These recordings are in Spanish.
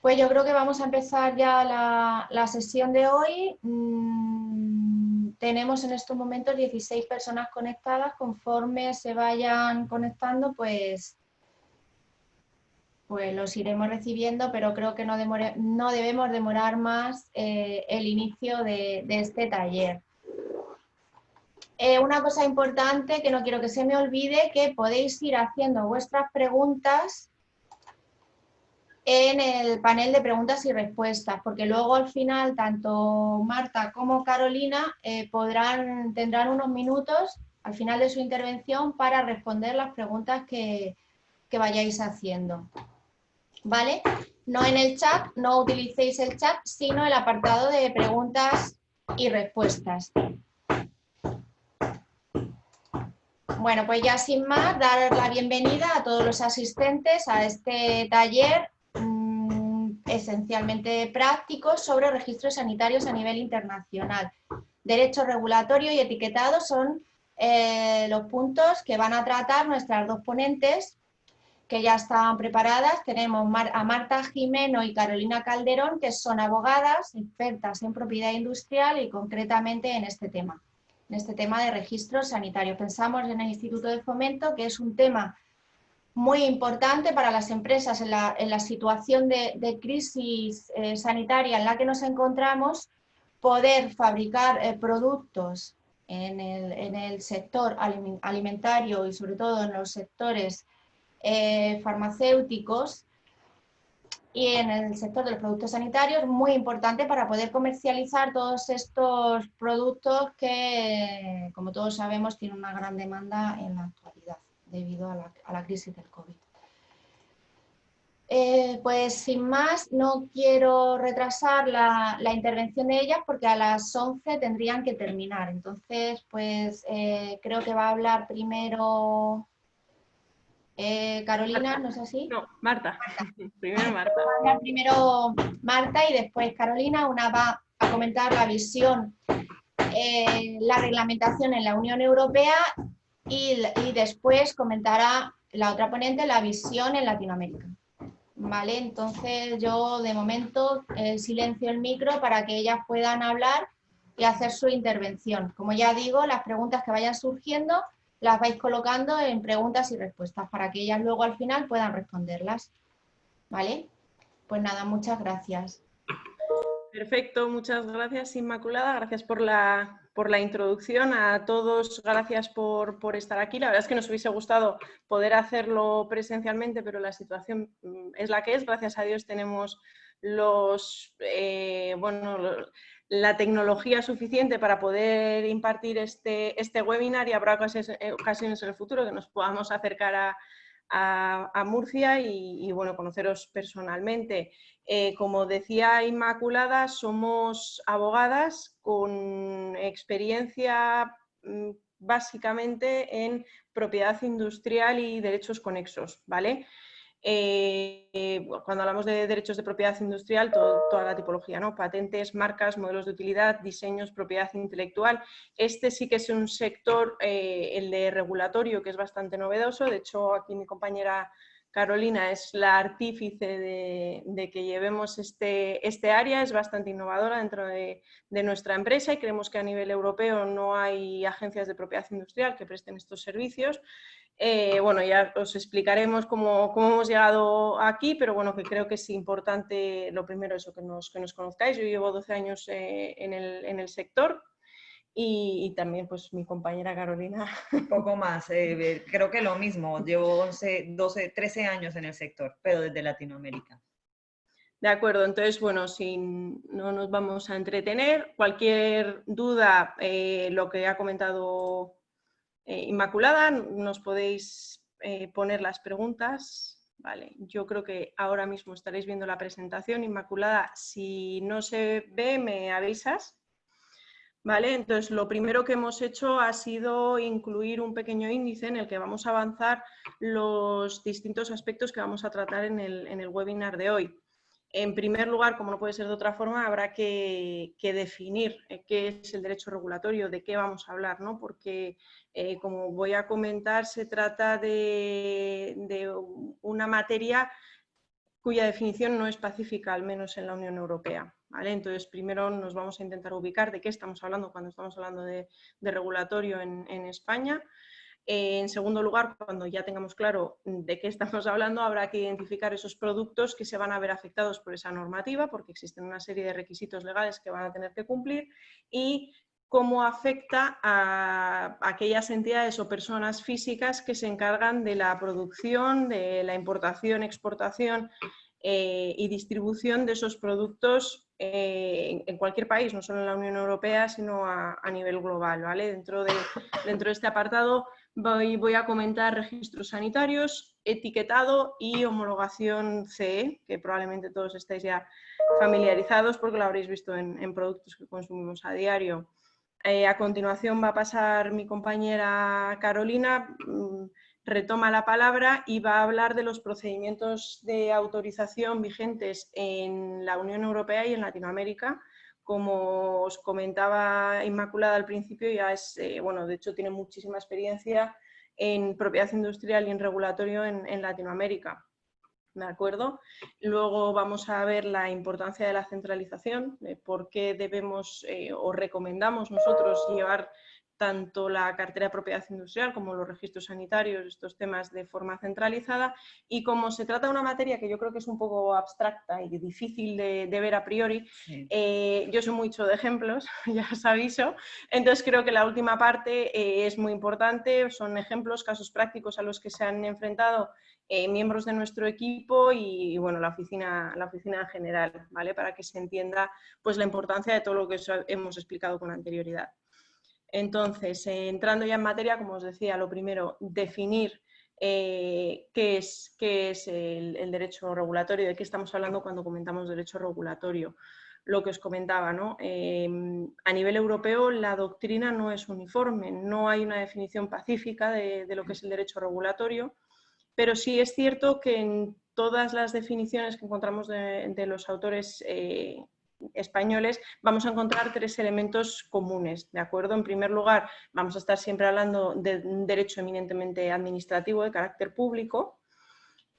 Pues yo creo que vamos a empezar ya la sesión de hoy. Tenemos en estos momentos 16 personas conectadas. Conforme se vayan conectando, pues los iremos recibiendo, pero creo que no debemos demorar más el inicio de este taller. Una cosa importante que no quiero que se me olvide, que podéis ir haciendo vuestras preguntas en el panel de preguntas y respuestas, porque luego al final tanto Marta como Carolina tendrán unos minutos al final de su intervención para responder las preguntas que vayáis haciendo. ¿Vale? No en el chat, no utilicéis el chat, sino el apartado de preguntas y respuestas. Bueno, pues ya sin más, dar la bienvenida a todos los asistentes a este taller esencialmente práctico sobre registros sanitarios a nivel internacional. Derecho regulatorio y etiquetado son los puntos que van a tratar nuestras dos ponentes, que ya están preparadas. Tenemos a Marta Jimeno y Carolina Calderón, que son abogadas, expertas en propiedad industrial y concretamente en este tema de registros sanitarios. Pensamos en el Instituto de Fomento, que es un tema muy importante para las empresas en la situación de crisis sanitaria en la que nos encontramos, poder fabricar productos en el sector alimentario y sobre todo en los sectores farmacéuticos y en el sector de los productos sanitarios, muy importante para poder comercializar todos estos productos que, como todos sabemos, tienen una gran demanda en la actualidad debido a la crisis del COVID. Pues sin más, no quiero retrasar la intervención de ellas porque a las 11 tendrían que terminar. Entonces, pues creo que va a hablar primero Carolina, ¿no es así? No, Marta. Primero Marta. Va a hablar primero Marta y después Carolina. Una va a comentar la visión, la reglamentación en la Unión Europea y después comentará la otra ponente la visión en Latinoamérica. Vale, entonces yo de momento silencio el micro para que ellas puedan hablar y hacer su intervención. Como ya digo, las preguntas que vayan surgiendo las vais colocando en preguntas y respuestas para que ellas luego al final puedan responderlas. ¿Vale? Pues nada, muchas gracias. Perfecto, muchas gracias Inmaculada, gracias por la introducción, a todos gracias por estar aquí. La verdad es que nos hubiese gustado poder hacerlo presencialmente, pero la situación es la que es. Gracias a Dios tenemos la tecnología suficiente para poder impartir este webinar, y habrá ocasiones en el futuro que nos podamos acercar a Murcia y bueno, conoceros personalmente. Como decía Inmaculada, somos abogadas con experiencia básicamente en propiedad industrial y derechos conexos, ¿vale? Cuando hablamos de derechos de propiedad industrial, toda la tipología, ¿no? Patentes, marcas, modelos de utilidad, diseños, propiedad intelectual. Este sí que es un sector, el de regulatorio, que es bastante novedoso. De hecho, aquí mi compañera Carolina es la artífice de que llevemos este área, es bastante innovadora dentro de nuestra empresa y creemos que a nivel europeo no hay agencias de propiedad industrial que presten estos servicios. Bueno, ya os explicaremos cómo hemos llegado aquí, pero bueno, que creo que es importante, lo primero, eso, que nos conozcáis. Yo llevo 12 años en el sector y también pues mi compañera Carolina. Un poco más, creo que lo mismo, llevo 11, 12, 13 años en el sector, pero desde Latinoamérica. De acuerdo, entonces, bueno, no nos vamos a entretener. Cualquier duda, lo que ha comentado Inmaculada, nos podéis poner las preguntas. Vale, yo creo que ahora mismo estaréis viendo la presentación. Inmaculada, si no se ve, me avisas. Vale, entonces lo primero que hemos hecho ha sido incluir un pequeño índice en el que vamos a avanzar los distintos aspectos que vamos a tratar en el webinar de hoy. En primer lugar, como no puede ser de otra forma, habrá que definir qué es el derecho regulatorio, de qué vamos a hablar, ¿no? Porque, como voy a comentar, se trata de una materia cuya definición no es pacífica, al menos en la Unión Europea, ¿vale? Entonces, primero nos vamos a intentar ubicar de qué estamos hablando cuando estamos hablando de regulatorio en España. En segundo lugar, cuando ya tengamos claro de qué estamos hablando, habrá que identificar esos productos que se van a ver afectados por esa normativa, porque existen una serie de requisitos legales que van a tener que cumplir, y cómo afecta a aquellas entidades o personas físicas que se encargan de la producción, de la importación, exportación y distribución de esos productos en cualquier país, no solo en la Unión Europea, sino a nivel global, ¿vale? Dentro de este apartado voy a comentar registros sanitarios, etiquetado y homologación CE, que probablemente todos estáis ya familiarizados porque lo habréis visto en productos que consumimos a diario. A continuación va a pasar mi compañera Carolina, retoma la palabra y va a hablar de los procedimientos de autorización vigentes en la Unión Europea y en Latinoamérica. Como os comentaba Inmaculada al principio, ya es, bueno, de hecho tiene muchísima experiencia en propiedad industrial y en regulatorio en Latinoamérica. ¿De acuerdo? Luego vamos a ver la importancia de la centralización, de por qué debemos o recomendamos nosotros llevar tanto la cartera de propiedad industrial como los registros sanitarios, estos temas de forma centralizada, y como se trata de una materia que yo creo que es un poco abstracta y difícil de ver a priori, sí. Yo soy mucho de ejemplos, ya os aviso, entonces creo que la última parte es muy importante, son ejemplos, casos prácticos a los que se han enfrentado miembros de nuestro equipo y bueno, la oficina en general, ¿vale? Para que se entienda pues, la importancia de todo lo que hemos explicado con anterioridad. Entonces, entrando ya en materia, como os decía, lo primero, definir qué es el derecho regulatorio, de qué estamos hablando cuando comentamos derecho regulatorio. Lo que os comentaba, ¿no? A nivel europeo la doctrina no es uniforme, no hay una definición pacífica de lo que es el derecho regulatorio, pero sí es cierto que en todas las definiciones que encontramos de los autores españoles vamos a encontrar tres elementos comunes, ¿de acuerdo? En primer lugar, vamos a estar siempre hablando de un derecho eminentemente administrativo de carácter público.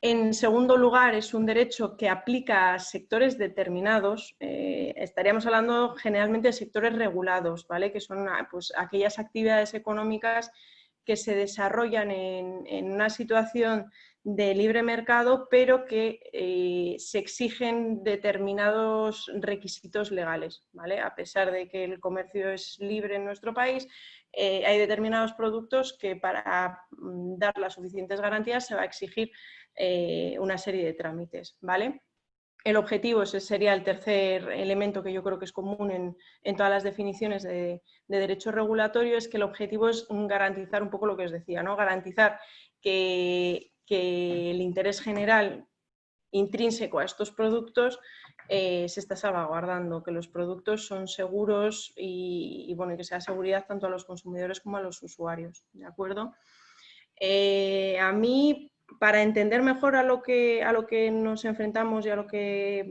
En segundo lugar, es un derecho que aplica a sectores determinados. Estaríamos hablando generalmente de sectores regulados, ¿vale? Que son pues, aquellas actividades económicas que se desarrollan en una situación de libre mercado, pero que se exigen determinados requisitos legales, ¿vale? A pesar de que el comercio es libre en nuestro país, hay determinados productos que para dar las suficientes garantías se va a exigir una serie de trámites, ¿vale? El objetivo, ese sería el tercer elemento que yo creo que es común en todas las definiciones de derecho regulatorio, es que el objetivo es garantizar un poco lo que os decía, ¿no? Garantizar que el interés general intrínseco a estos productos se está salvaguardando, que los productos son seguros y bueno, que sea seguridad tanto a los consumidores como a los usuarios, ¿de acuerdo? A mí, para entender mejor a lo que nos enfrentamos y a lo que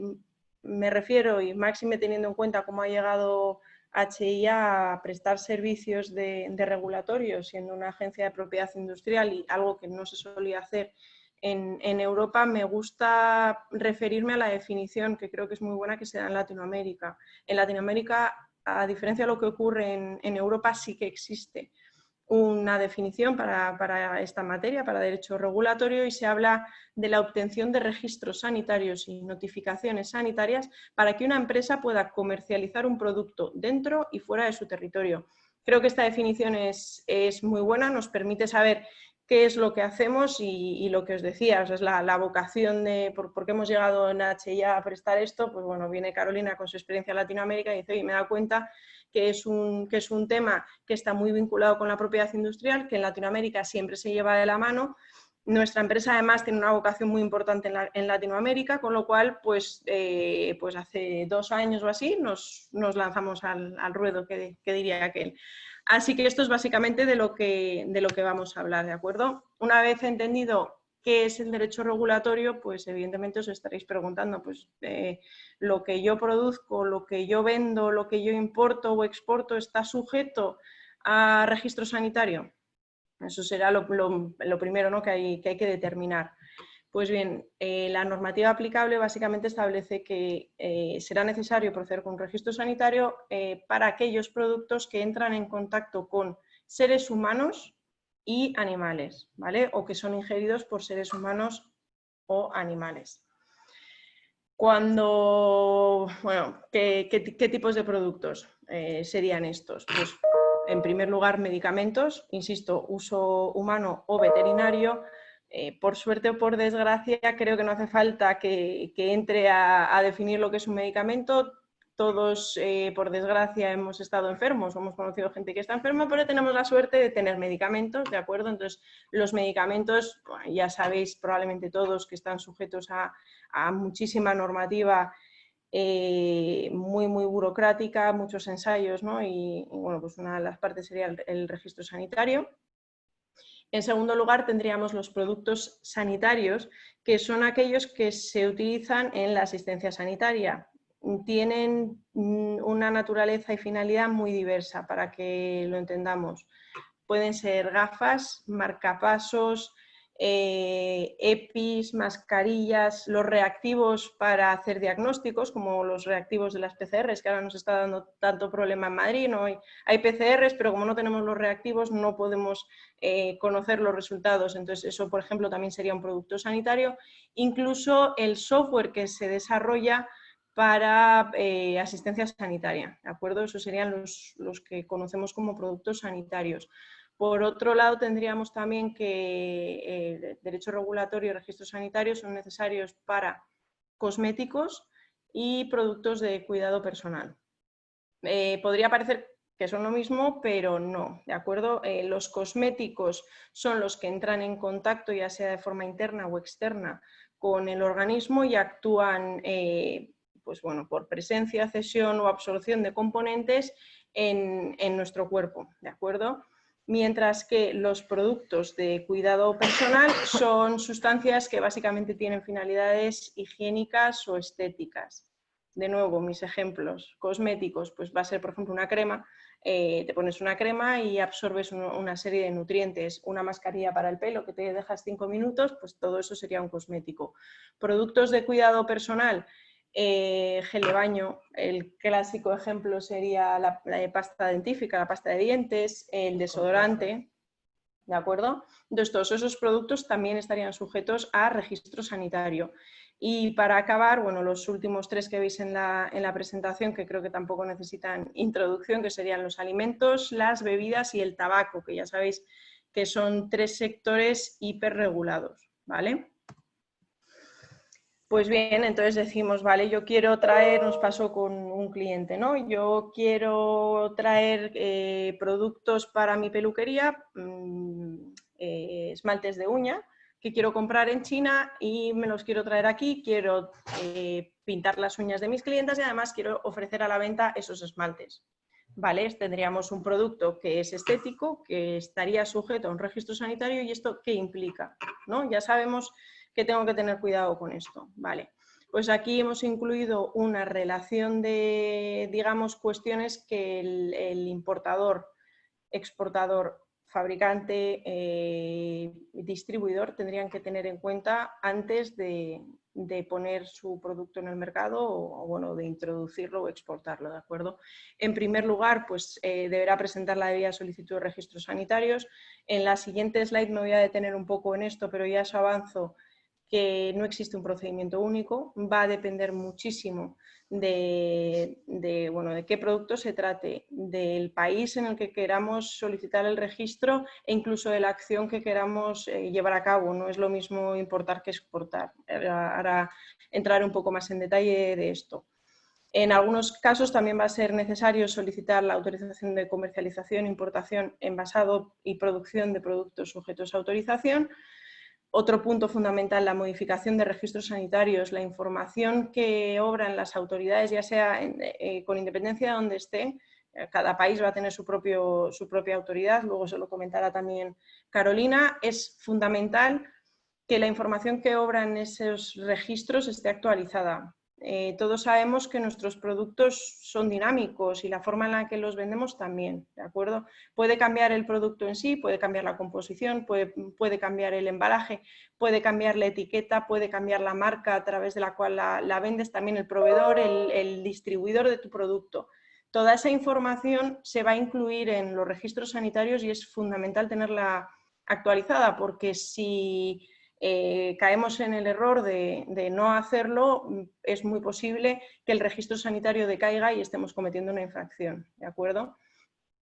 me refiero, y máxime teniendo en cuenta cómo ha llegado HIA a prestar servicios de regulatorio, siendo una agencia de propiedad industrial y algo que no se solía hacer en Europa, me gusta referirme a la definición que creo que es muy buena que se da en Latinoamérica. En Latinoamérica, a diferencia de lo que ocurre en Europa, sí que existe una definición para esta materia, para derecho regulatorio, y se habla de la obtención de registros sanitarios y notificaciones sanitarias para que una empresa pueda comercializar un producto dentro y fuera de su territorio. Creo que esta definición es muy buena, nos permite saber qué es lo que hacemos y lo que os decía, o sea, es la vocación de por qué hemos llegado en HIA a prestar esto. Pues bueno, viene Carolina con su experiencia en Latinoamérica y dice, oye, me da cuenta que es un tema que está muy vinculado con la propiedad industrial, que en Latinoamérica siempre se lleva de la mano. Nuestra empresa además tiene una vocación muy importante en Latinoamérica, con lo cual pues hace 2 años o así nos lanzamos al ruedo, que diría aquel. Así que esto es básicamente de lo que vamos a hablar, ¿de acuerdo? Una vez entendido qué es el derecho regulatorio, pues evidentemente os estaréis preguntando, pues lo que yo produzco, lo que yo vendo, lo que yo importo o exporto, ¿está sujeto a registro sanitario? Eso será lo primero, ¿no? que hay que determinar. Pues bien, la normativa aplicable básicamente establece que será necesario proceder con un registro sanitario para aquellos productos que entran en contacto con seres humanos y animales, ¿vale? O que son ingeridos por seres humanos o animales. ¿Qué tipos de productos serían estos? Pues, en primer lugar, medicamentos, insisto, uso humano o veterinario. Por suerte o por desgracia, creo que no hace falta que entre a definir lo que es un medicamento. Todos, por desgracia, hemos estado enfermos, o hemos conocido gente que está enferma, pero tenemos la suerte de tener medicamentos, ¿de acuerdo? Entonces, los medicamentos, bueno, ya sabéis probablemente todos que están sujetos a muchísima normativa muy burocrática, muchos ensayos, ¿no? Y bueno, pues una de las partes sería el registro sanitario. En segundo lugar, tendríamos los productos sanitarios, que son aquellos que se utilizan en la asistencia sanitaria. Tienen una naturaleza y finalidad muy diversa, para que lo entendamos. Pueden ser gafas, marcapasos, EPIs, mascarillas, los reactivos para hacer diagnósticos, como los reactivos de las PCRs, que ahora nos está dando tanto problema en Madrid. ¿No? Hay PCRs, pero como no tenemos los reactivos no podemos conocer los resultados. Entonces, eso, por ejemplo, también sería un producto sanitario. Incluso el software que se desarrolla para asistencia sanitaria, ¿de acuerdo? Esos serían los que conocemos como productos sanitarios. Por otro lado, tendríamos también que el derecho regulatorio y registro sanitario son necesarios para cosméticos y productos de cuidado personal. Podría parecer que son lo mismo, pero no, ¿de acuerdo? Los cosméticos son los que entran en contacto, ya sea de forma interna o externa, con el organismo y actúan pues bueno, por presencia, cesión o absorción de componentes en nuestro cuerpo, ¿de acuerdo? Mientras que los productos de cuidado personal son sustancias que básicamente tienen finalidades higiénicas o estéticas. De nuevo, mis ejemplos cosméticos, pues va a ser, por ejemplo, una crema. Te pones una crema y absorbes una serie de nutrientes. Una mascarilla para el pelo que te dejas 5 minutos, pues todo eso sería un cosmético. Productos de cuidado personal, gel de baño, el clásico ejemplo sería la pasta dentífrica, la pasta de dientes, el desodorante, ¿de acuerdo? Entonces, todos esos productos también estarían sujetos a registro sanitario. Y para acabar, bueno, los últimos 3 que veis en la presentación, que creo que tampoco necesitan introducción, que serían los alimentos, las bebidas y el tabaco, que ya sabéis que son 3 sectores hiperregulados, ¿vale? Pues bien, entonces decimos, vale, yo quiero traer, nos pasó con un cliente, ¿no? Yo quiero traer productos para mi peluquería, esmaltes de uña, que quiero comprar en China y me los quiero traer aquí, quiero pintar las uñas de mis clientes y además quiero ofrecer a la venta esos esmaltes. Vale, tendríamos un producto que es estético, que estaría sujeto a un registro sanitario. ¿Y esto qué implica? ¿No? Ya sabemos que tengo que tener cuidado con esto. Vale, pues aquí hemos incluido una relación de, digamos, cuestiones que el importador, exportador, fabricante, distribuidor tendrían que tener en cuenta antes de poner su producto en el mercado o bueno, de introducirlo o exportarlo, ¿de acuerdo? En primer lugar, pues deberá presentar la debida solicitud de registros sanitarios. En la siguiente slide me voy a detener un poco en esto, pero ya os avanzo que no existe un procedimiento único, va a depender muchísimo de qué producto se trate, del país en el que queramos solicitar el registro e incluso de la acción que queramos llevar a cabo. No es lo mismo importar que exportar. Ahora entraré un poco más en detalle de esto. En algunos casos también va a ser necesario solicitar la autorización de comercialización, importación, envasado y producción de productos sujetos a autorización. Otro punto fundamental, la modificación de registros sanitarios, la información que obran las autoridades, ya sea con independencia de donde esté. Cada país va a tener su propia autoridad, luego se lo comentará también Carolina. Es fundamental que la información que obra en esos registros esté actualizada. todos sabemos que nuestros productos son dinámicos y la forma en la que los vendemos también, ¿de acuerdo? Puede cambiar el producto en sí, puede cambiar la composición, puede cambiar el embalaje, puede cambiar la etiqueta, puede cambiar la marca a través de la cual la vendes, también el proveedor, el distribuidor de tu producto. Toda esa información se va a incluir en los registros sanitarios y es fundamental tenerla actualizada, porque si caemos en el error de no hacerlo, es muy posible que el registro sanitario decaiga y estemos cometiendo una infracción, ¿de acuerdo?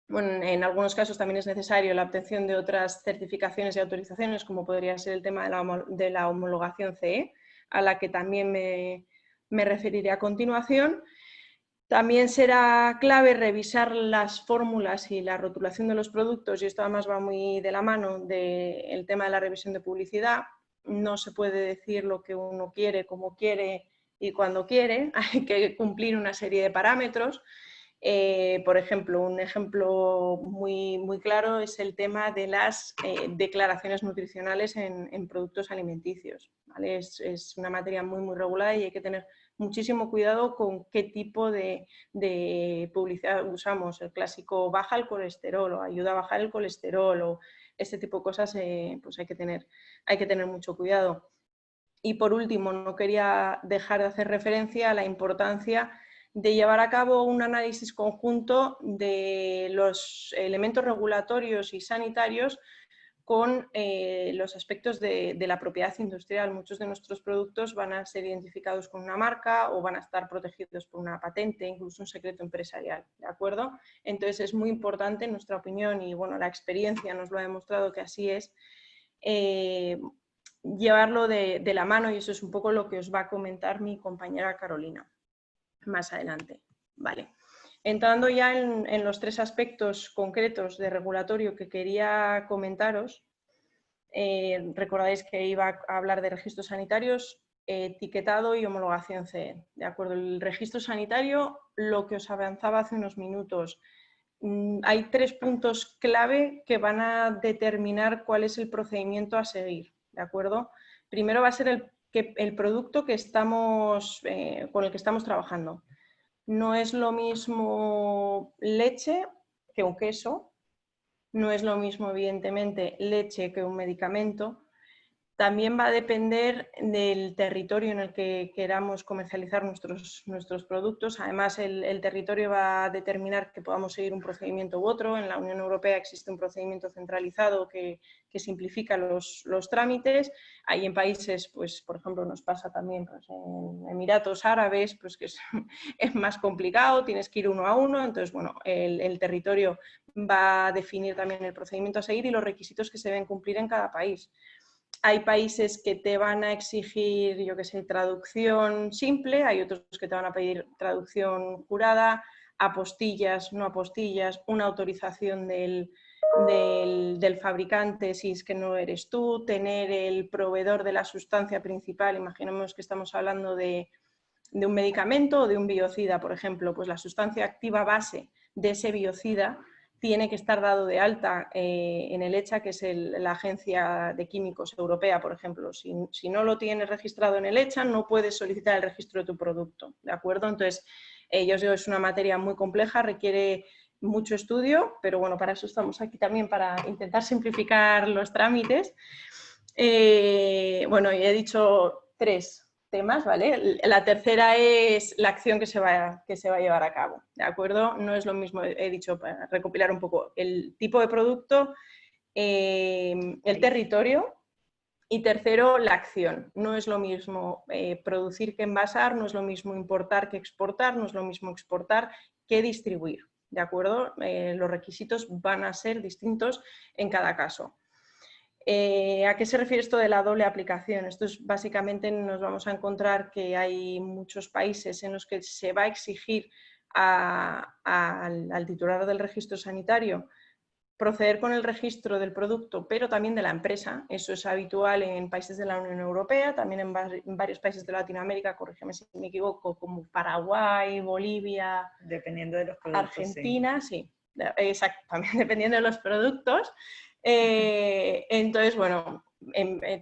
Bueno, en algunos casos también es necesario la obtención de otras certificaciones y autorizaciones, como podría ser el tema de la homologación CE, a la que también me referiré a continuación. También será clave revisar las fórmulas y la rotulación de los productos, y esto además va muy de la mano del tema de la revisión de publicidad. No se puede decir lo que uno quiere, como quiere y cuando quiere, hay que cumplir una serie de parámetros. Por ejemplo, un ejemplo muy claro es el tema de las declaraciones nutricionales en productos alimenticios, ¿vale? Es una materia muy regulada y hay que tener muchísimo cuidado con qué tipo de publicidad usamos. El clásico baja el colesterol o ayuda a bajar el colesterol o este tipo de cosas, pues hay que tener mucho cuidado. Y por último, no quería dejar de hacer referencia a la importancia de llevar a cabo un análisis conjunto de los elementos regulatorios y sanitarios con los aspectos de la propiedad industrial. Muchos de nuestros productos van a ser identificados con una marca o van a estar protegidos por una patente, incluso un secreto empresarial, ¿de acuerdo? Entonces es muy importante, en nuestra opinión, y bueno, la experiencia nos lo ha demostrado que así es, llevarlo de la mano, y eso es un poco lo que os va a comentar mi compañera Carolina más adelante. Vale. Entrando ya en los tres aspectos concretos de regulatorio que quería comentaros, recordáis que iba a hablar de registros sanitarios, etiquetado y homologación CE. ¿De acuerdo? El registro sanitario, lo que os avanzaba hace unos minutos, hay 3 puntos clave que van a determinar cuál es el procedimiento a seguir, ¿de acuerdo? Primero va a ser el producto que con el que estamos trabajando. No es lo mismo leche que un queso, no es lo mismo, evidentemente, leche que un medicamento. También va a depender del territorio en el que queramos comercializar nuestros productos. Además, el territorio va a determinar que podamos seguir un procedimiento u otro. En la Unión Europea existe un procedimiento centralizado que simplifica los trámites. Hay en países, pues, por ejemplo, nos pasa también pues, en Emiratos Árabes, pues, que es más complicado, tienes que ir uno a uno. Entonces, bueno, el territorio va a definir también el procedimiento a seguir y los requisitos que se deben cumplir en cada país. Hay países que te van a exigir, yo qué sé, traducción simple, hay otros que te van a pedir traducción jurada, apostillas, no apostillas, una autorización del fabricante si es que no eres tú, tener el proveedor de la sustancia principal. Imaginemos que estamos hablando de un medicamento o de un biocida, por ejemplo, pues la sustancia activa base de ese biocida tiene que estar dado de alta en el ECHA, que es la Agencia de Químicos Europea, por ejemplo. Si no lo tienes registrado en el ECHA, no puedes solicitar el registro de tu producto, ¿de acuerdo? Entonces, yo os digo, es una materia muy compleja, requiere mucho estudio, pero bueno, para eso estamos aquí también, para intentar simplificar los trámites. Bueno, ya he dicho 3 temas, ¿vale? La tercera es la acción que se va a llevar a cabo, ¿de acuerdo? No es lo mismo, he dicho, para recopilar un poco, el tipo de producto, el territorio y tercero, la acción. No es lo mismo producir que envasar, no es lo mismo importar que exportar, no es lo mismo exportar que distribuir, ¿de acuerdo? Los requisitos van a ser distintos en cada caso. ¿A qué se refiere esto de la doble aplicación? Esto es básicamente, nos vamos a encontrar que hay muchos países en los que se va a exigir al titular del registro sanitario proceder con el registro del producto, pero también de la empresa. Eso es habitual en países de la Unión Europea, también en varios países de Latinoamérica, corrígeme si me equivoco, como Paraguay, Bolivia, dependiendo de los productos, Argentina, sí, exacto, también dependiendo de los productos. Entonces, bueno,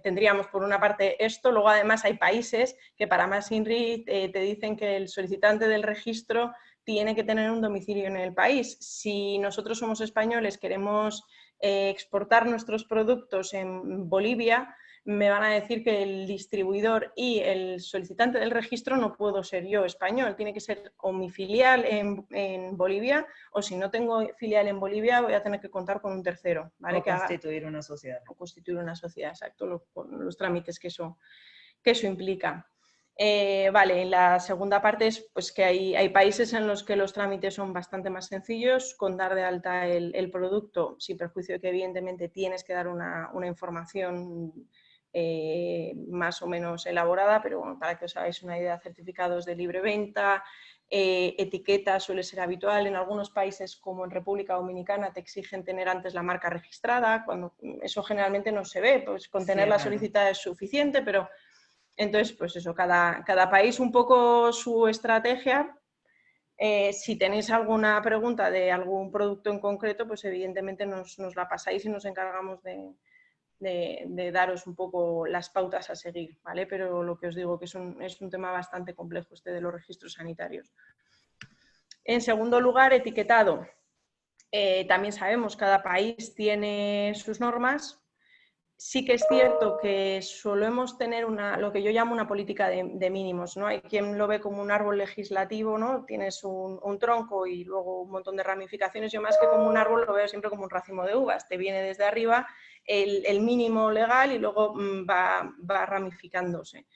tendríamos por una parte esto, luego además hay países que para más INRI te dicen que el solicitante del registro tiene que tener un domicilio en el país. Si nosotros somos españoles, queremos exportar nuestros productos en Bolivia, me van a decir que el distribuidor y el solicitante del registro no puedo ser yo español, tiene que ser o mi filial en Bolivia, o si no tengo filial en Bolivia voy a tener que contar con un tercero, ¿vale? O constituir una sociedad. O constituir una sociedad, exacto, los trámites que eso implica. Vale, en la segunda parte es pues, que hay países en los que los trámites son bastante más sencillos, con dar de alta el producto, sin perjuicio de que evidentemente tienes que dar una información más o menos elaborada, pero bueno, para que os hagáis una idea, certificados de libre venta, etiqueta suele ser habitual. En algunos países, como en República Dominicana, te exigen tener antes la marca registrada, cuando eso generalmente no se ve, pues con tener la solicitada es suficiente, pero entonces, pues eso, cada país un poco su estrategia. Si tenéis alguna pregunta de algún producto en concreto, pues evidentemente nos la pasáis y nos encargamos de daros un poco las pautas a seguir, ¿vale? Pero lo que os digo que es un tema bastante complejo este de los registros sanitarios. En segundo lugar, etiquetado. También sabemos, cada país tiene sus normas. Sí que es cierto que solemos tener lo que yo llamo una política de mínimos, ¿no? Hay quien lo ve como un árbol legislativo, ¿no? Tienes un tronco y luego un montón de ramificaciones. Yo más que como un árbol lo veo siempre como un racimo de uvas. Te viene desde arriba el mínimo legal y luego va ramificándose.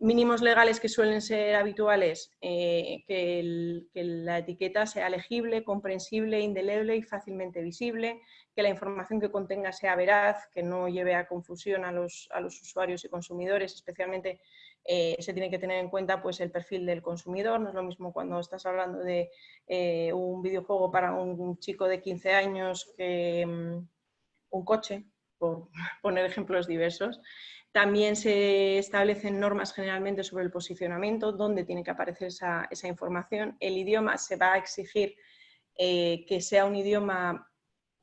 Mínimos legales que suelen ser habituales, que la etiqueta sea legible, comprensible, indeleble y fácilmente visible, que la información que contenga sea veraz, que no lleve a confusión a los usuarios y consumidores, especialmente se tiene que tener en cuenta pues, el perfil del consumidor. No es lo mismo cuando estás hablando de un videojuego para un chico de 15 años que un coche, por poner ejemplos diversos. También se establecen normas generalmente sobre el posicionamiento, dónde tiene que aparecer esa información. El idioma se va a exigir que sea un idioma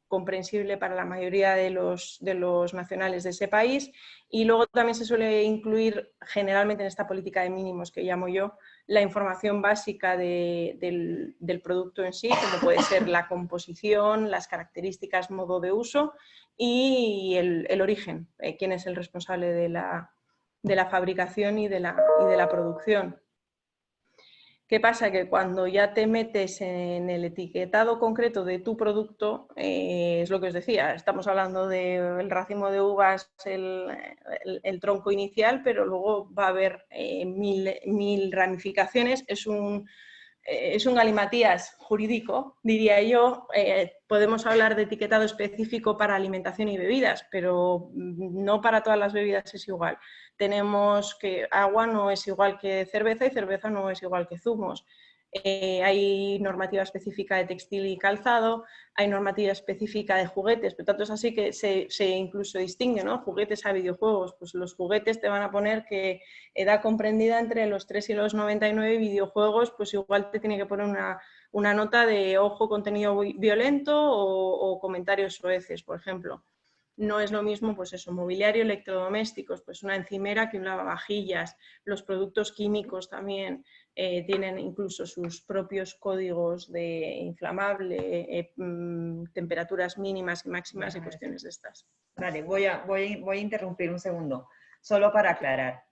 comprensible para la mayoría de los nacionales de ese país, y luego también se suele incluir generalmente en esta política de mínimos que llamo yo la información básica del producto en sí, como puede ser la composición, las características, modo de uso y el origen, quién es el responsable de la fabricación y de la producción. ¿Qué pasa? Que cuando ya te metes en el etiquetado concreto de tu producto, es lo que os decía, estamos hablando del racimo de uvas, el tronco inicial, pero luego va a haber mil ramificaciones. Es un galimatías jurídico, diría yo. Podemos hablar de etiquetado específico para alimentación y bebidas, pero no para todas las bebidas es igual. Tenemos que agua no es igual que cerveza y cerveza no es igual que zumos. Hay normativa específica de textil y calzado, hay normativa específica de juguetes, pero tanto es así que se incluso distingue, ¿no? Juguetes a videojuegos. Pues los juguetes te van a poner que edad comprendida entre los 3 y los 99, videojuegos, pues igual te tiene que poner una nota de ojo, contenido violento o comentarios soeces, por ejemplo. No es lo mismo, pues eso, mobiliario, electrodomésticos, pues una encimera que un lavavajillas. Los productos químicos también tienen incluso sus propios códigos de inflamable, temperaturas mínimas y máximas y cuestiones de estas. Vale, voy a interrumpir un segundo, solo para aclarar.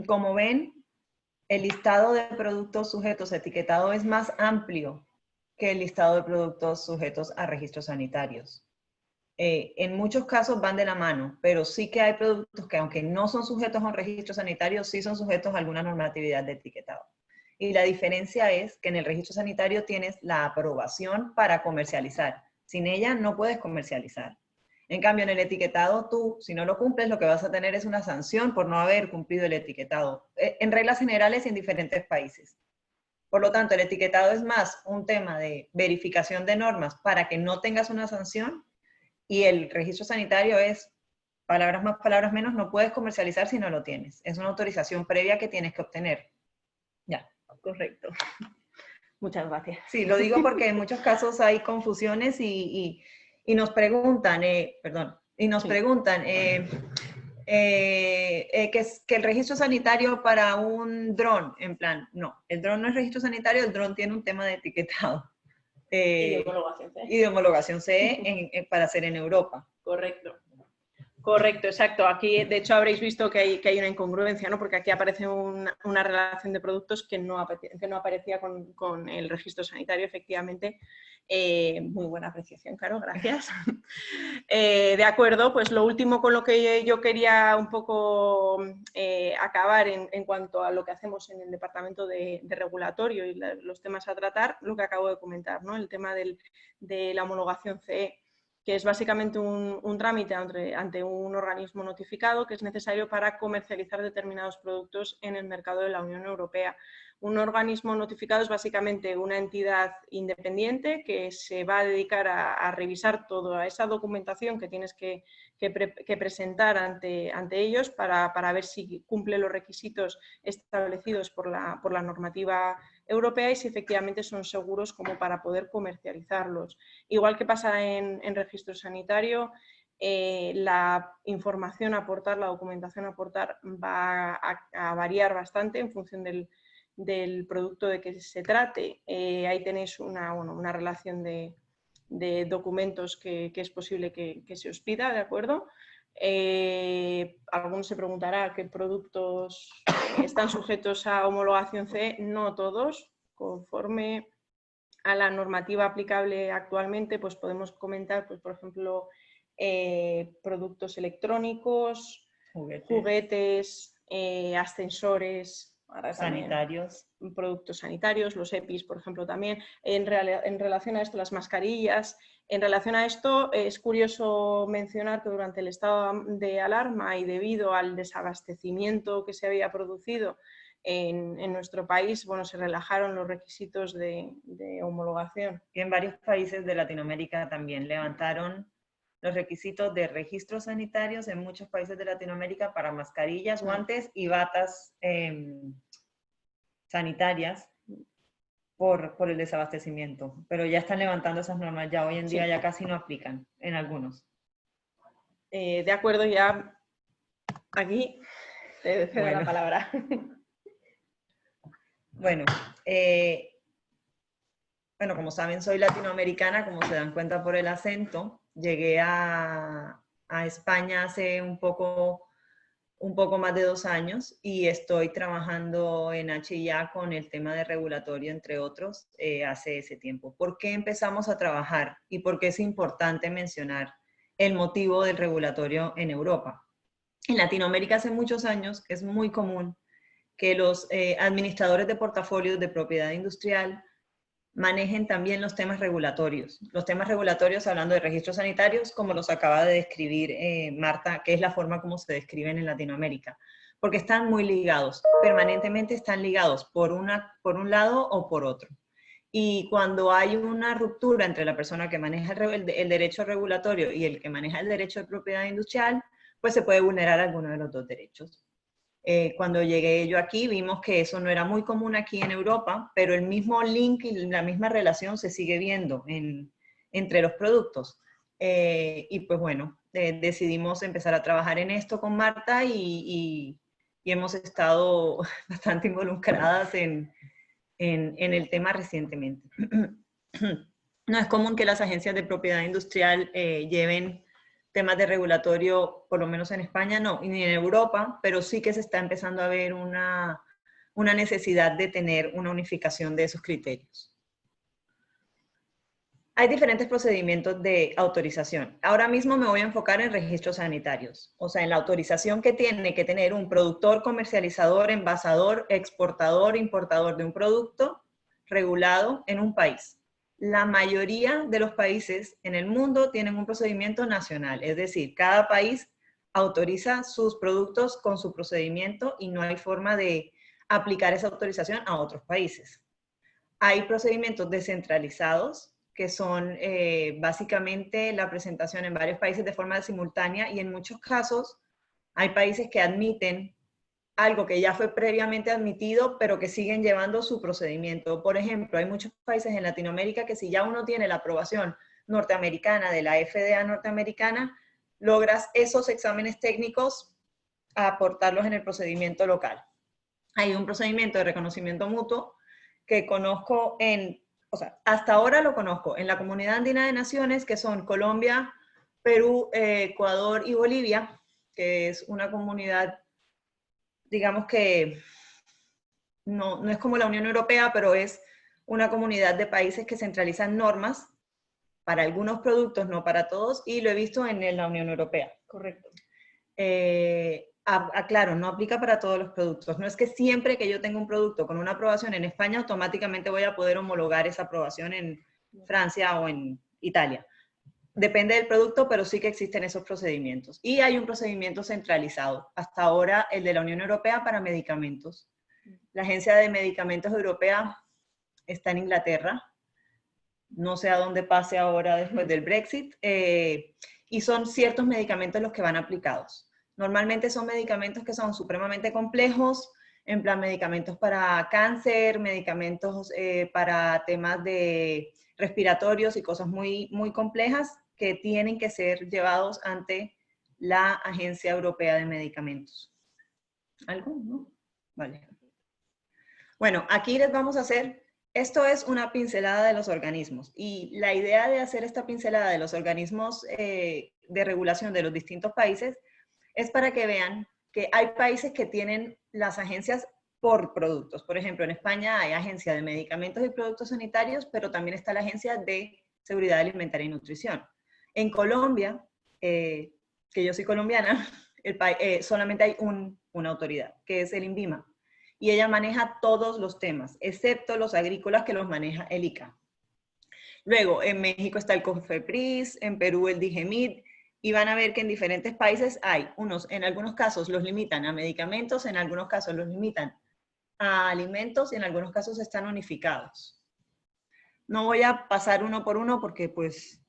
Como ven, el listado de productos sujetos a etiquetado es más amplio que el listado de productos sujetos a registros sanitarios. En muchos casos van de la mano, pero sí que hay productos que aunque no son sujetos a un registro sanitario, sí son sujetos a alguna normatividad de etiquetado. Y la diferencia es que en el registro sanitario tienes la aprobación para comercializar. Sin ella no puedes comercializar. En cambio, en el etiquetado tú, si no lo cumples, lo que vas a tener es una sanción por no haber cumplido el etiquetado, en reglas generales y en diferentes países. Por lo tanto, el etiquetado es más un tema de verificación de normas para que no tengas una sanción, y el registro sanitario es, palabras más, palabras menos, no puedes comercializar si no lo tienes. Es una autorización previa que tienes que obtener. Ya. Correcto. Muchas gracias. Sí, lo digo porque en muchos casos hay confusiones y nos preguntan, que el registro sanitario para un dron, en plan, no, el dron no es registro sanitario, el dron tiene un tema de etiquetado. Y de homologación CE. Y de homologación CE para hacer en Europa. Correcto. Correcto, exacto. Aquí, de hecho, habréis visto que hay una incongruencia, ¿no? Porque aquí aparece una relación de productos que no aparecía con el registro sanitario, efectivamente. Muy buena apreciación, Caro, gracias. De acuerdo, pues lo último con lo que yo quería un poco acabar en cuanto a lo que hacemos en el departamento de regulatorio y los temas a tratar, lo que acabo de comentar, ¿no? El tema de la homologación CE, que es básicamente un trámite ante un organismo notificado que es necesario para comercializar determinados productos en el mercado de la Unión Europea. Un organismo notificado es básicamente una entidad independiente que se va a dedicar a revisar toda esa documentación que tienes que presentar ante ellos para ver si cumple los requisitos establecidos por la normativa europea y si efectivamente son seguros como para poder comercializarlos. Igual que pasa en registro sanitario, la información a aportar, la documentación a aportar va a variar bastante en función del producto de que se trate. Ahí tenéis una relación de documentos que es posible que se os pida, ¿de acuerdo? Alguno se preguntará qué productos están sujetos a homologación CE. No todos, conforme a la normativa aplicable actualmente, pues podemos comentar, pues, por ejemplo, productos electrónicos, juguetes, ascensores, sanitarios. Productos sanitarios, los EPIs, por ejemplo, también. En relación a esto, las mascarillas. En relación a esto, es curioso mencionar que durante el estado de alarma y debido al desabastecimiento que se había producido en nuestro país, bueno, se relajaron los requisitos de homologación. Y en varios países de Latinoamérica también levantaron los requisitos de registros sanitarios en muchos países de Latinoamérica para mascarillas, guantes y batas sanitarias por el desabastecimiento. Pero ya están levantando esas normas, ya hoy en día ya casi no aplican en algunos. De acuerdo, ya aquí te cedo la palabra. Bueno, como saben, soy latinoamericana, como se dan cuenta por el acento. Llegué a España hace un poco más de 2 años y estoy trabajando en HIA con el tema de regulatorio, entre otros, hace ese tiempo. ¿Por qué empezamos a trabajar y por qué es importante mencionar el motivo del regulatorio en Europa? En Latinoamérica hace muchos años es muy común que los administradores de portafolios de propiedad industrial manejen también los temas regulatorios. Los temas regulatorios hablando de registros sanitarios, como los acaba de describir Marta, que es la forma como se describen en Latinoamérica, porque están muy ligados, permanentemente están ligados por un lado o por otro. Y cuando hay una ruptura entre la persona que maneja el derecho regulatorio y el que maneja el derecho de propiedad industrial, pues se puede vulnerar alguno de los dos derechos. Cuando llegué yo aquí vimos que eso no era muy común aquí en Europa, pero el mismo link y la misma relación se sigue viendo entre los productos. Y pues bueno, decidimos empezar a trabajar en esto con Marta y hemos estado bastante involucradas en el tema recientemente. No es común que las agencias de propiedad industrial lleven temas de regulatorio, por lo menos en España no, ni en Europa, pero sí que se está empezando a ver una necesidad de tener una unificación de esos criterios. Hay diferentes procedimientos de autorización. Ahora mismo me voy a enfocar en registros sanitarios, o sea, en la autorización que tiene que tener un productor, comercializador, envasador, exportador, importador de un producto regulado en un país. La mayoría de los países en el mundo tienen un procedimiento nacional, es decir, cada país autoriza sus productos con su procedimiento y no hay forma de aplicar esa autorización a otros países. Hay procedimientos descentralizados, que son básicamente la presentación en varios países de forma simultánea y en muchos casos hay países que admiten algo que ya fue previamente admitido, pero que siguen llevando su procedimiento. Por ejemplo, hay muchos países en Latinoamérica que si ya uno tiene la aprobación norteamericana de la FDA norteamericana, logras esos exámenes técnicos aportarlos en el procedimiento local. Hay un procedimiento de reconocimiento mutuo que conozco o sea, hasta ahora lo conozco en la Comunidad Andina de Naciones, que son Colombia, Perú, Ecuador y Bolivia, que es una comunidad, digamos que no es como la Unión Europea, pero es una comunidad de países que centralizan normas para algunos productos, no para todos, y lo he visto en la Unión Europea. Correcto. Claro, no aplica para todos los productos. No es que siempre que yo tenga un producto con una aprobación en España, automáticamente voy a poder homologar esa aprobación en Francia o en Italia. Depende del producto, pero sí que existen esos procedimientos. Y hay un procedimiento centralizado. Hasta ahora, el de la Unión Europea para medicamentos. La Agencia de Medicamentos Europea está en Inglaterra. No sé a dónde pase ahora después del Brexit. Y son ciertos medicamentos los que van aplicados. Normalmente son medicamentos que son supremamente complejos, en plan medicamentos para cáncer, medicamentos para temas de respiratorios y cosas muy, muy complejas que tienen que ser llevados ante la Agencia Europea de Medicamentos. ¿Algo? ¿No? Vale. Bueno, aquí les vamos a hacer, esto es una pincelada de los organismos y la idea de hacer esta pincelada de los organismos de regulación de los distintos países es para que vean que hay países que tienen las agencias por productos. Por ejemplo, en España hay agencia de medicamentos y productos sanitarios, pero también está la agencia de seguridad alimentaria y nutrición. En Colombia, que yo soy colombiana, solamente hay una autoridad, que es el INVIMA. Y ella maneja todos los temas, excepto los agrícolas que los maneja el ICA. Luego, en México está el COFEPRIS, en Perú el DIGEMIT, y van a ver que en diferentes países hay en algunos casos los limitan a medicamentos, en algunos casos los limitan a alimentos y en algunos casos están unificados. No voy a pasar uno por uno porque pues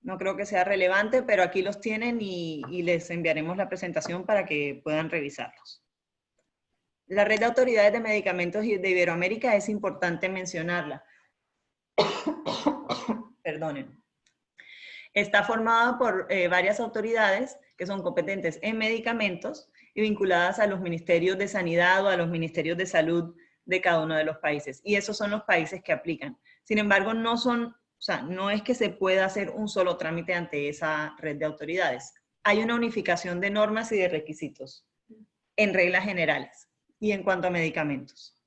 no creo que sea relevante, pero aquí los tienen y les enviaremos la presentación para que puedan revisarlos. La red de autoridades de medicamentos de Iberoamérica es importante mencionarla. Perdonen. Está formada por varias autoridades que son competentes en medicamentos y vinculadas a los ministerios de sanidad o a los ministerios de salud de cada uno de los países. Y esos son los países que aplican. Sin embargo, no es que se pueda hacer un solo trámite ante esa red de autoridades. Hay una unificación de normas y de requisitos en reglas generales y en cuanto a medicamentos.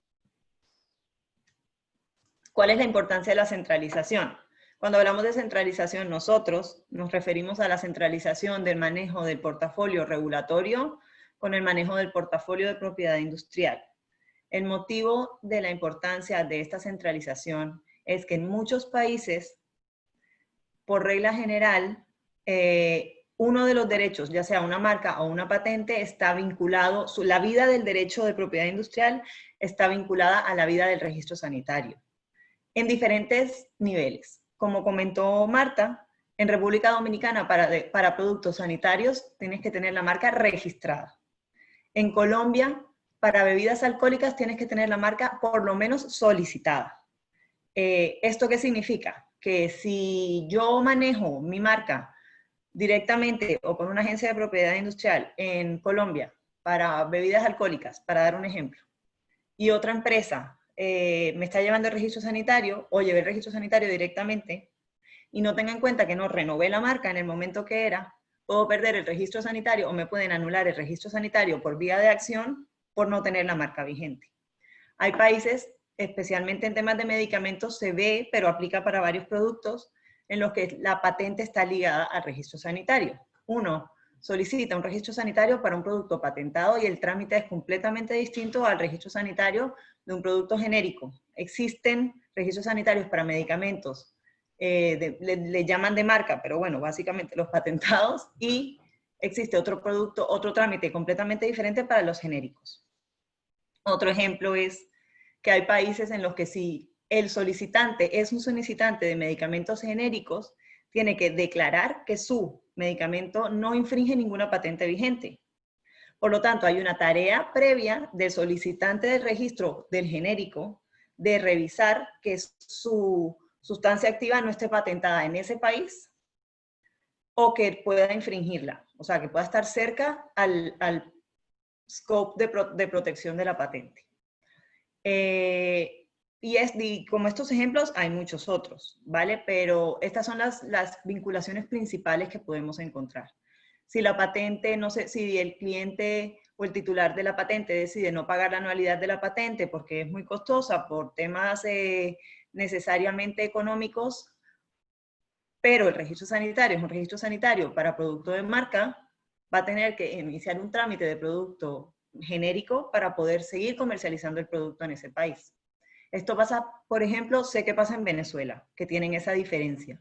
¿Cuál es la importancia de la centralización? Cuando hablamos de centralización, nosotros nos referimos a la centralización del manejo del portafolio regulatorio con el manejo del portafolio de propiedad industrial. El motivo de la importancia de esta centralización es que en muchos países, por regla general, uno de los derechos, ya sea una marca o una patente, está vinculado, la vida del derecho de propiedad industrial está vinculada a la vida del registro sanitario, en diferentes niveles. Como comentó Marta, en República Dominicana para productos sanitarios tienes que tener la marca registrada. En Colombia, para bebidas alcohólicas tienes que tener la marca por lo menos solicitada. ¿Esto qué significa? Que si yo manejo mi marca directamente o con una agencia de propiedad industrial en Colombia para bebidas alcohólicas, para dar un ejemplo, y otra empresa me está llevando el registro sanitario o llevé el registro sanitario directamente y no tenga en cuenta que no renové la marca en el momento que era, puedo perder el registro sanitario o me pueden anular el registro sanitario por vía de acción por no tener la marca vigente. Hay países, especialmente en temas de medicamentos, se ve, pero aplica para varios productos, en los que la patente está ligada al registro sanitario. Uno solicita un registro sanitario para un producto patentado y el trámite es completamente distinto al registro sanitario de un producto genérico. Existen registros sanitarios para medicamentos, le llaman de marca, pero bueno, básicamente los patentados, y existe otro producto, otro trámite completamente diferente para los genéricos. Otro ejemplo es que hay países en los que si el solicitante es un solicitante de medicamentos genéricos, tiene que declarar que su medicamento no infringe ninguna patente vigente. Por lo tanto, hay una tarea previa del solicitante del registro del genérico de revisar que su sustancia activa no esté patentada en ese país o que pueda infringirla, o sea, que pueda estar cerca al scope de protección de la patente. Y como estos ejemplos, hay muchos otros, ¿vale? Pero estas son las vinculaciones principales que podemos encontrar. Si la patente, no sé, si el cliente o el titular de la patente decide no pagar la anualidad de la patente porque es muy costosa por temas necesariamente económicos, pero el registro sanitario es un registro sanitario para producto de marca, va a tener que iniciar un trámite de producto genérico para poder seguir comercializando el producto en ese país. Esto pasa, por ejemplo, sé que pasa en Venezuela, que tienen esa diferencia.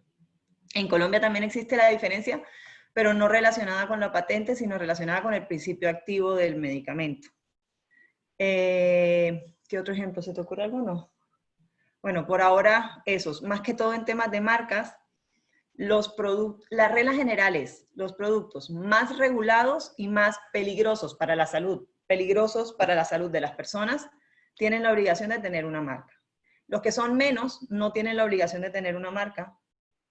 En Colombia también existe la diferencia, pero no relacionada con la patente, sino relacionada con el principio activo del medicamento. ¿Qué otro ejemplo? ¿Se te ocurre alguno? Bueno, por ahora esos. Más que todo en temas de marcas, las reglas generales, los productos más regulados y más peligrosos para la salud de las personas, tienen la obligación de tener una marca. Los que son menos no tienen la obligación de tener una marca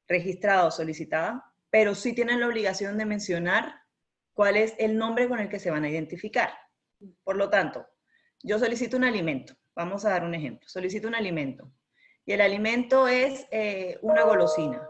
registrada o solicitada, pero sí tienen la obligación de mencionar cuál es el nombre con el que se van a identificar. Por lo tanto, yo solicito un alimento. Vamos a dar un ejemplo. Solicito un alimento. Y el alimento es una golosina,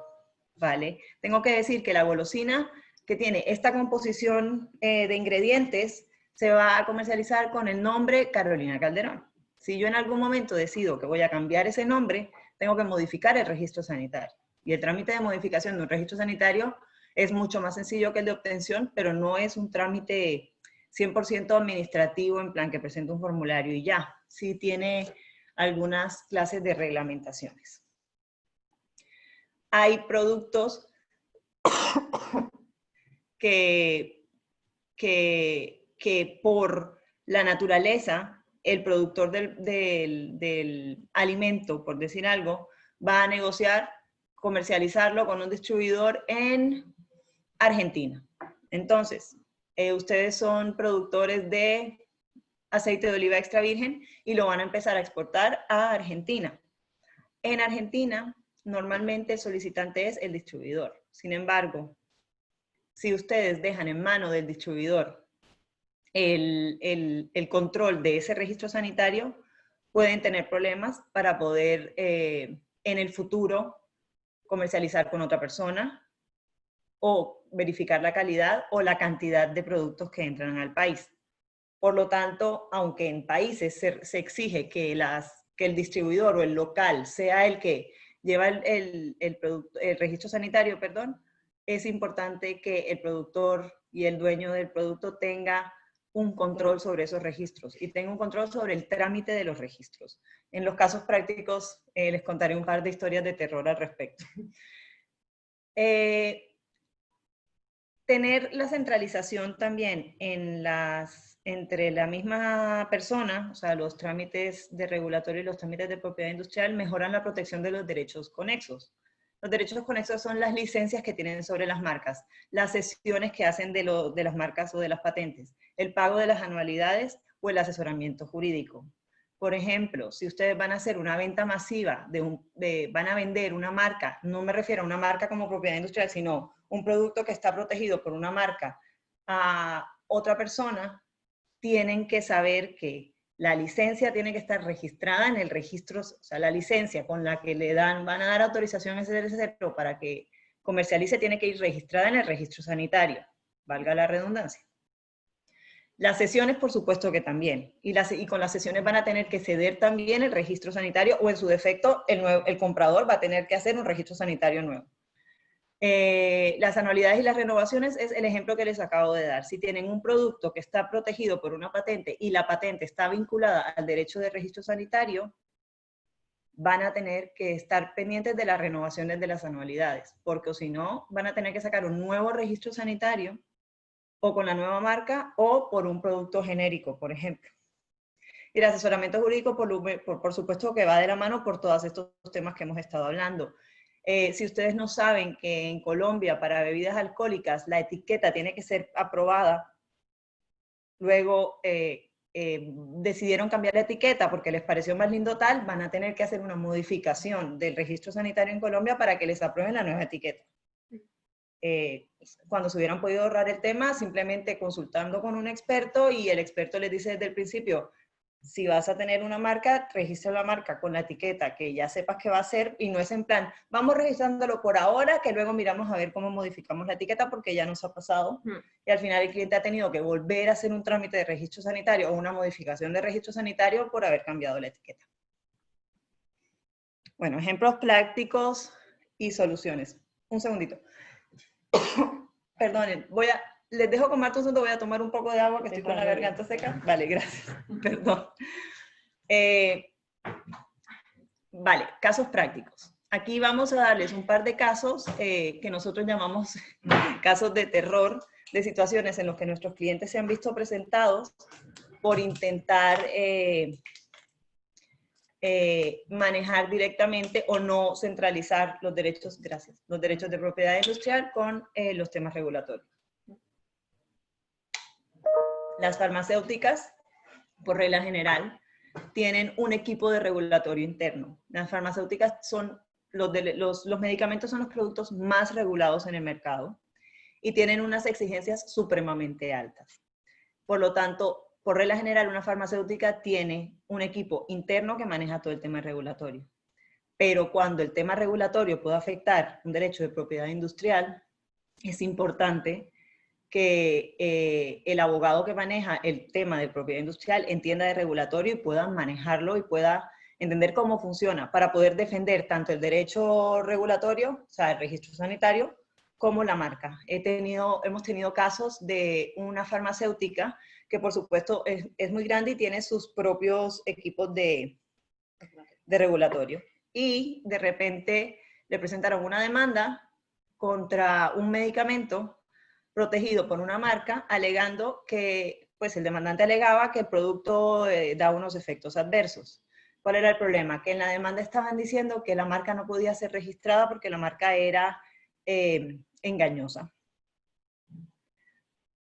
¿vale? Tengo que decir que la golosina que tiene esta composición de ingredientes se va a comercializar con el nombre Carolina Calderón. Si yo en algún momento decido que voy a cambiar ese nombre, tengo que modificar el registro sanitario. Y el trámite de modificación de un registro sanitario es mucho más sencillo que el de obtención, pero no es un trámite 100% administrativo en plan que presento un formulario y ya. Sí tiene algunas clases de reglamentaciones. Hay productos que por la naturaleza, el productor del alimento, por decir algo, va a negociar, comercializarlo con un distribuidor en Argentina. Entonces, ustedes son productores de aceite de oliva extra virgen y lo van a empezar a exportar a Argentina. En Argentina, normalmente el solicitante es el distribuidor. Sin embargo, si ustedes dejan en mano del distribuidor el control de ese registro sanitario, pueden tener problemas para poder en el futuro comercializar con otra persona o verificar la calidad o la cantidad de productos que entran al país. Por lo tanto, aunque en países se exige que el distribuidor o el local sea el que lleva el registro sanitario, es importante que el productor y el dueño del producto tenga un control sobre esos registros y tenga un control sobre el trámite de los registros. En los casos prácticos les contaré un par de historias de terror al respecto. Tener la centralización también entre la misma persona, o sea, los trámites de regulatorio y los trámites de propiedad industrial mejoran la protección de los derechos conexos. Los derechos conexos son las licencias que tienen sobre las marcas, las cesiones que hacen de las marcas o de las patentes, el pago de las anualidades o el asesoramiento jurídico. Por ejemplo, si ustedes van a hacer una venta masiva, van a vender una marca, no me refiero a una marca como propiedad industrial, sino un producto que está protegido por una marca a otra persona, tienen que saber que la licencia tiene que estar registrada en el registro, o sea, la licencia con la que van a dar autorización a ese tercero para que comercialice tiene que ir registrada en el registro sanitario, valga la redundancia. Las sesiones, por supuesto que también, y con las sesiones van a tener que ceder también el registro sanitario o en su defecto el comprador va a tener que hacer un registro sanitario nuevo. Las anualidades y las renovaciones es el ejemplo que les acabo de dar. Si tienen un producto que está protegido por una patente y la patente está vinculada al derecho de registro sanitario, van a tener que estar pendientes de las renovaciones de las anualidades, porque si no, van a tener que sacar un nuevo registro sanitario o con la nueva marca o por un producto genérico, por ejemplo. Y el asesoramiento jurídico, por supuesto que va de la mano por todos estos temas que hemos estado hablando. Si ustedes no saben que en Colombia para bebidas alcohólicas la etiqueta tiene que ser aprobada, luego decidieron cambiar la etiqueta porque les pareció más lindo tal, van a tener que hacer una modificación del registro sanitario en Colombia para que les aprueben la nueva etiqueta. cuando se hubieran podido ahorrar el tema, simplemente consultando con un experto y el experto les dice desde el principio, si vas a tener una marca, registra la marca con la etiqueta que ya sepas que va a ser y no es en plan, vamos registrándolo por ahora, que luego miramos a ver cómo modificamos la etiqueta porque ya nos ha pasado y al final el cliente ha tenido que volver a hacer un trámite de registro sanitario o una modificación de registro sanitario por haber cambiado la etiqueta. Bueno, ejemplos prácticos y soluciones. Un segundito. Perdonen, les dejo con más un segundo, voy a tomar un poco de agua que estoy con la garganta seca. Vale, gracias. Perdón. Vale, casos prácticos. Aquí vamos a darles un par de casos que nosotros llamamos casos de terror, de situaciones en las que nuestros clientes se han visto presentados por intentar manejar directamente o no centralizar los derechos, gracias, los derechos de propiedad industrial con los temas regulatorios. Las farmacéuticas, por regla general, tienen un equipo de regulatorio interno. Las farmacéuticas son, los medicamentos son los productos más regulados en el mercado y tienen unas exigencias supremamente altas. Por lo tanto, por regla general, una farmacéutica tiene un equipo interno que maneja todo el tema regulatorio. Pero cuando el tema regulatorio puede afectar un derecho de propiedad industrial, es importante que el abogado que maneja el tema de propiedad industrial entienda de regulatorio y pueda manejarlo y pueda entender cómo funciona para poder defender tanto el derecho regulatorio, o sea, el registro sanitario, como la marca. Hemos tenido casos de una farmacéutica que por supuesto es muy grande y tiene sus propios equipos de regulatorio. Y de repente le presentaron una demanda contra un medicamento protegido por una marca, alegando que, pues el demandante alegaba que el producto da unos efectos adversos. ¿Cuál era el problema? Que en la demanda estaban diciendo que la marca no podía ser registrada porque la marca era engañosa.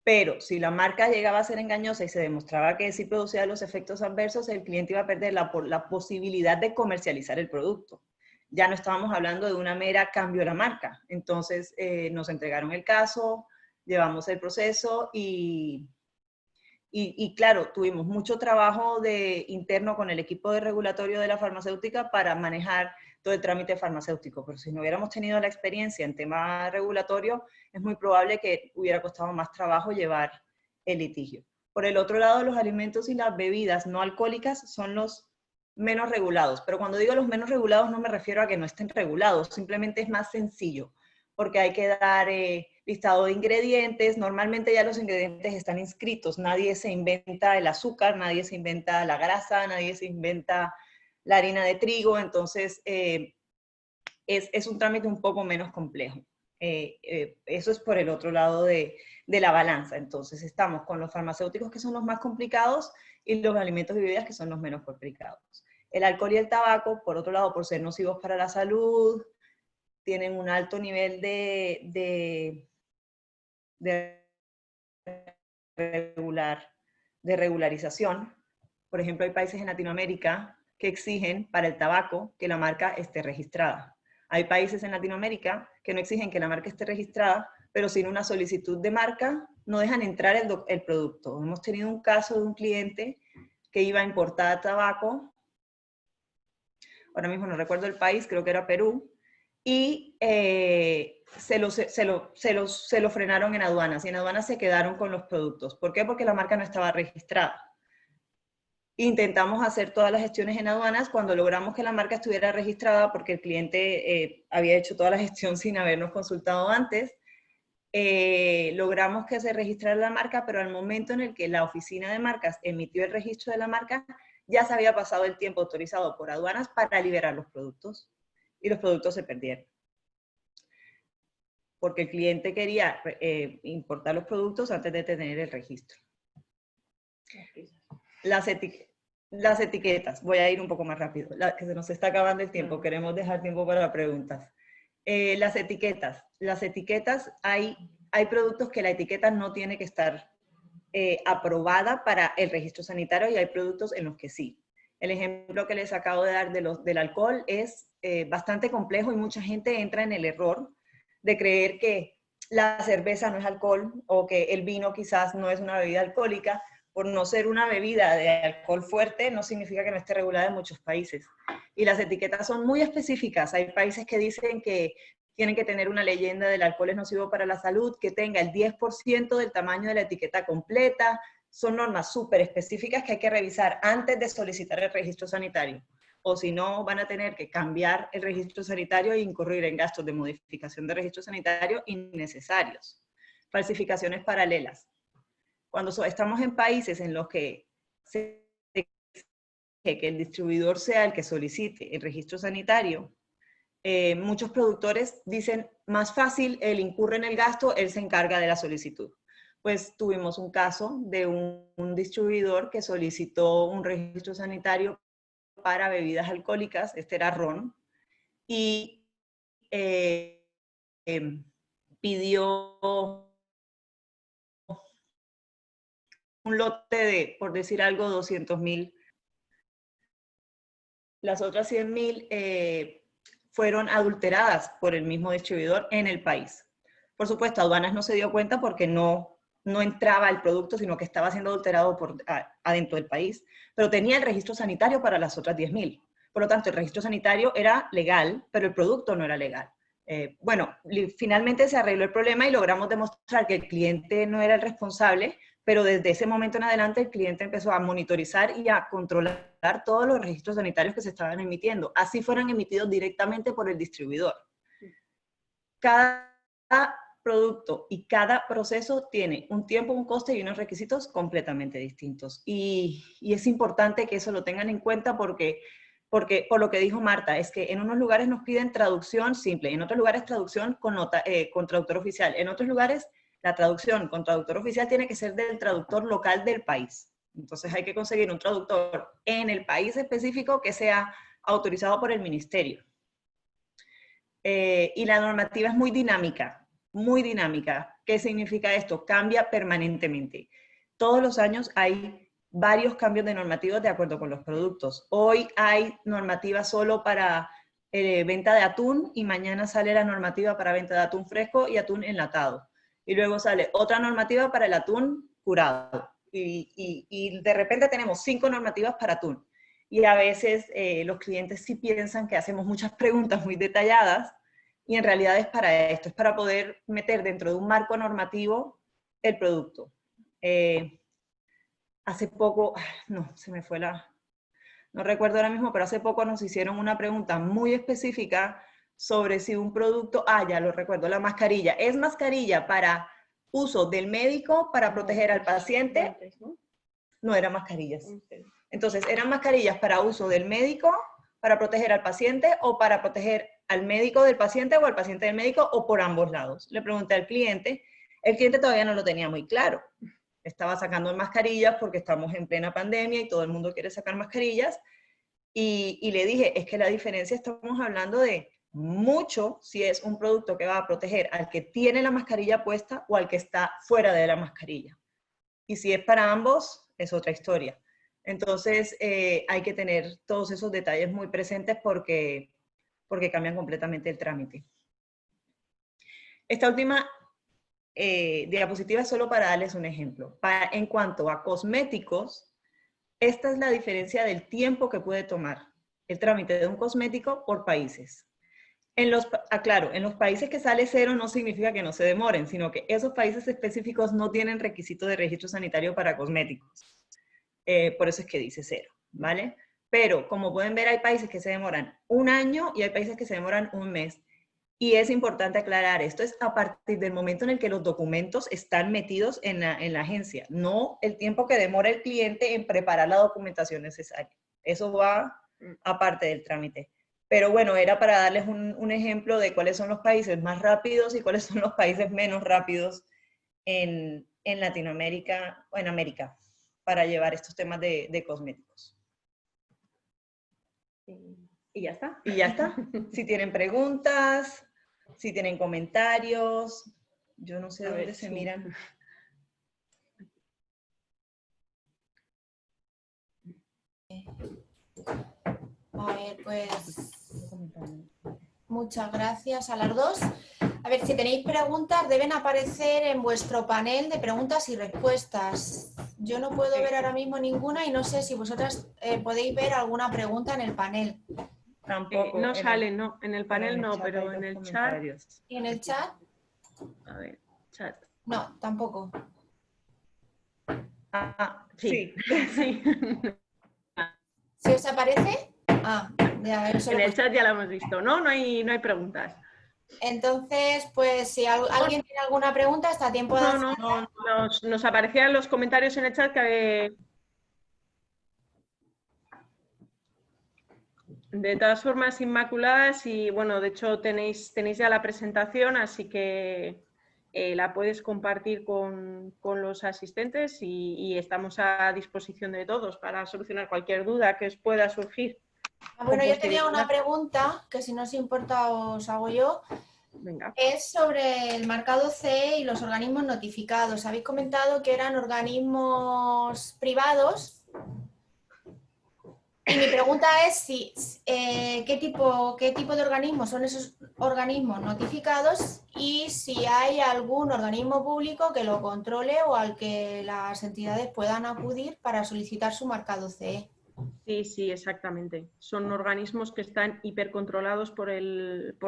Pero si la marca llegaba a ser engañosa y se demostraba que sí producía los efectos adversos, el cliente iba a perder la posibilidad de comercializar el producto. Ya no estábamos hablando de una mera cambio de la marca. Entonces nos entregaron el caso, llevamos el proceso y claro, tuvimos mucho trabajo interno con el equipo de regulatorio de la farmacéutica para manejar todo el trámite farmacéutico, pero si no hubiéramos tenido la experiencia en tema regulatorio, es muy probable que hubiera costado más trabajo llevar el litigio. Por el otro lado, los alimentos y las bebidas no alcohólicas son los menos regulados, pero cuando digo los menos regulados no me refiero a que no estén regulados, simplemente es más sencillo, porque hay que dar listado de ingredientes, normalmente ya los ingredientes están inscritos, nadie se inventa el azúcar, nadie se inventa la grasa, nadie se inventa la harina de trigo, entonces es un trámite un poco menos complejo. Eso es por el otro lado de la balanza, entonces estamos con los farmacéuticos que son los más complicados y los alimentos y bebidas que son los menos complicados. El alcohol y el tabaco, por otro lado, por ser nocivos para la salud, tienen un alto nivel de regularización. Por ejemplo, hay países en Latinoamérica que exigen para el tabaco que la marca esté registrada. Hay países en Latinoamérica que no exigen que la marca esté registrada, pero sin una solicitud de marca no dejan entrar el producto. Hemos tenido un caso de un cliente que iba a importar tabaco, ahora mismo no recuerdo el país, creo que era Perú, y se lo frenaron en aduanas, y en aduanas se quedaron con los productos. ¿Por qué? Porque la marca no estaba registrada. Intentamos hacer todas las gestiones en aduanas cuando logramos que la marca estuviera registrada, porque el cliente había hecho toda la gestión sin habernos consultado antes. Logramos que se registrara la marca, pero al momento en el que la oficina de marcas emitió el registro de la marca, ya se había pasado el tiempo autorizado por aduanas para liberar los productos. Y los productos se perdieron. Porque el cliente quería importar los productos antes de tener el registro. Las etiquetas, voy a ir un poco más rápido, que se nos está acabando el tiempo, queremos dejar tiempo para preguntas. Las etiquetas, hay productos que la etiqueta no tiene que estar aprobada para el registro sanitario y hay productos en los que sí. El ejemplo que les acabo de dar del alcohol es bastante complejo y mucha gente entra en el error de creer que la cerveza no es alcohol o que el vino quizás no es una bebida alcohólica. Por no ser una bebida de alcohol fuerte, no significa que no esté regulada en muchos países. Y las etiquetas son muy específicas. Hay países que dicen que tienen que tener una leyenda del alcohol es nocivo para la salud, que tenga el 10% del tamaño de la etiqueta completa. Son normas súper específicas que hay que revisar antes de solicitar el registro sanitario. O si no, van a tener que cambiar el registro sanitario e incurrir en gastos de modificación de registro sanitario innecesarios. Falsificaciones paralelas. Cuando estamos en países en los que se exige que el distribuidor sea el que solicite el registro sanitario, muchos productores dicen, más fácil, él incurre en el gasto, él se encarga de la solicitud. Pues tuvimos un caso de un distribuidor que solicitó un registro sanitario para bebidas alcohólicas, este era ron, y pidió un lote de, por decir algo, 200.000. Las otras 100.000 fueron adulteradas por el mismo distribuidor en el país. Por supuesto, aduanas no se dio cuenta porque no entraba el producto, sino que estaba siendo adulterado adentro del país, pero tenía el registro sanitario para las otras 10.000. Por lo tanto, el registro sanitario era legal, pero el producto no era legal. Bueno, finalmente se arregló el problema y logramos demostrar que el cliente no era el responsable, pero desde ese momento en adelante el cliente empezó a monitorizar y a controlar todos los registros sanitarios que se estaban emitiendo, así fueran emitidos directamente por el distribuidor. Cada producto y cada proceso tiene un tiempo, un coste y unos requisitos completamente distintos. Y es importante que eso lo tengan en cuenta porque por lo que dijo Marta, es que en unos lugares nos piden traducción simple, en otros lugares traducción con traductor oficial, en otros lugares la traducción con traductor oficial tiene que ser del traductor local del país. Entonces hay que conseguir un traductor en el país específico que sea autorizado por el ministerio. Y la normativa es muy dinámica, muy dinámica. ¿Qué significa esto? Cambia permanentemente. Todos los años hay varios cambios de normativas de acuerdo con los productos. Hoy hay normativa solo para venta de atún y mañana sale la normativa para venta de atún fresco y atún enlatado. Y luego sale otra normativa para el atún curado. Y de repente tenemos 5 normativas para atún. Y a veces los clientes sí piensan que hacemos muchas preguntas muy detalladas y en realidad es para esto, es para poder meter dentro de un marco normativo el producto. Hace poco, no, se me fue no recuerdo ahora mismo, pero hace poco nos hicieron una pregunta muy específica sobre si un producto, ya lo recuerdo, la mascarilla, ¿es mascarilla para uso del médico para proteger al paciente? No eran mascarillas. Entonces, ¿eran mascarillas para uso del médico, para proteger al paciente o para proteger al médico del paciente o al paciente del médico o por ambos lados? Le pregunté al cliente, el cliente todavía no lo tenía muy claro. Estaba sacando mascarillas porque estamos en plena pandemia y todo el mundo quiere sacar mascarillas. Y le dije, es que la diferencia estamos hablando de mucho si es un producto que va a proteger al que tiene la mascarilla puesta o al que está fuera de la mascarilla. Y si es para ambos, es otra historia. Entonces, hay que tener todos esos detalles muy presentes porque cambian completamente el trámite. Esta última diapositiva es solo para darles un ejemplo. En cuanto a cosméticos, esta es la diferencia del tiempo que puede tomar el trámite de un cosmético por países. Aclaro, en los países que sale cero no significa que no se demoren, sino que esos países específicos no tienen requisito de registro sanitario para cosméticos. Por eso es que dice cero, ¿vale? Pero como pueden ver, hay países que se demoran un año y hay países que se demoran un mes. Y es importante aclarar, esto es a partir del momento en el que los documentos están metidos en la agencia, no el tiempo que demora el cliente en preparar la documentación necesaria. Eso va aparte del trámite. Pero bueno, era para darles un ejemplo de cuáles son los países más rápidos y cuáles son los países menos rápidos en Latinoamérica o en América para llevar estos temas de cosméticos. Y ya está. Y ya está. Si tienen preguntas, si tienen comentarios, yo no sé dónde se miran. A ver, pues muchas gracias a las dos. A ver, si tenéis preguntas, deben aparecer en vuestro panel de preguntas y respuestas. Yo no puedo ver ahora mismo ninguna y no sé si vosotras podéis ver alguna pregunta en el panel. Tampoco. No sale, no. En el panel no, chat pero hay en dos el chat. comentarios. ¿Y en el chat? A ver, chat. No, tampoco. Ah, Sí. sí. Sí. ¿Sí os aparece? Ah, ya, yo solo En el pues. chat ya lo hemos visto, ¿no? No hay preguntas. Entonces, pues si alguien tiene alguna pregunta, está a tiempo de No, hacerla. nos aparecían los comentarios en el chat que de todas formas inmaculadas y bueno, de hecho tenéis ya la presentación, así que la puedes compartir con los asistentes y estamos a disposición de todos para solucionar cualquier duda que os pueda surgir. Bueno, con yo tenía una posterioridad. pregunta que si no os importa os hago yo. Venga. Es sobre el marcado CE y los organismos notificados. Habéis comentado que eran organismos privados. Y mi pregunta es si, qué tipo de organismos son esos organismos notificados y si hay algún organismo público que lo controle o al que las entidades puedan acudir para solicitar su marcado CE. Sí, exactamente. Son organismos que están hipercontrolados por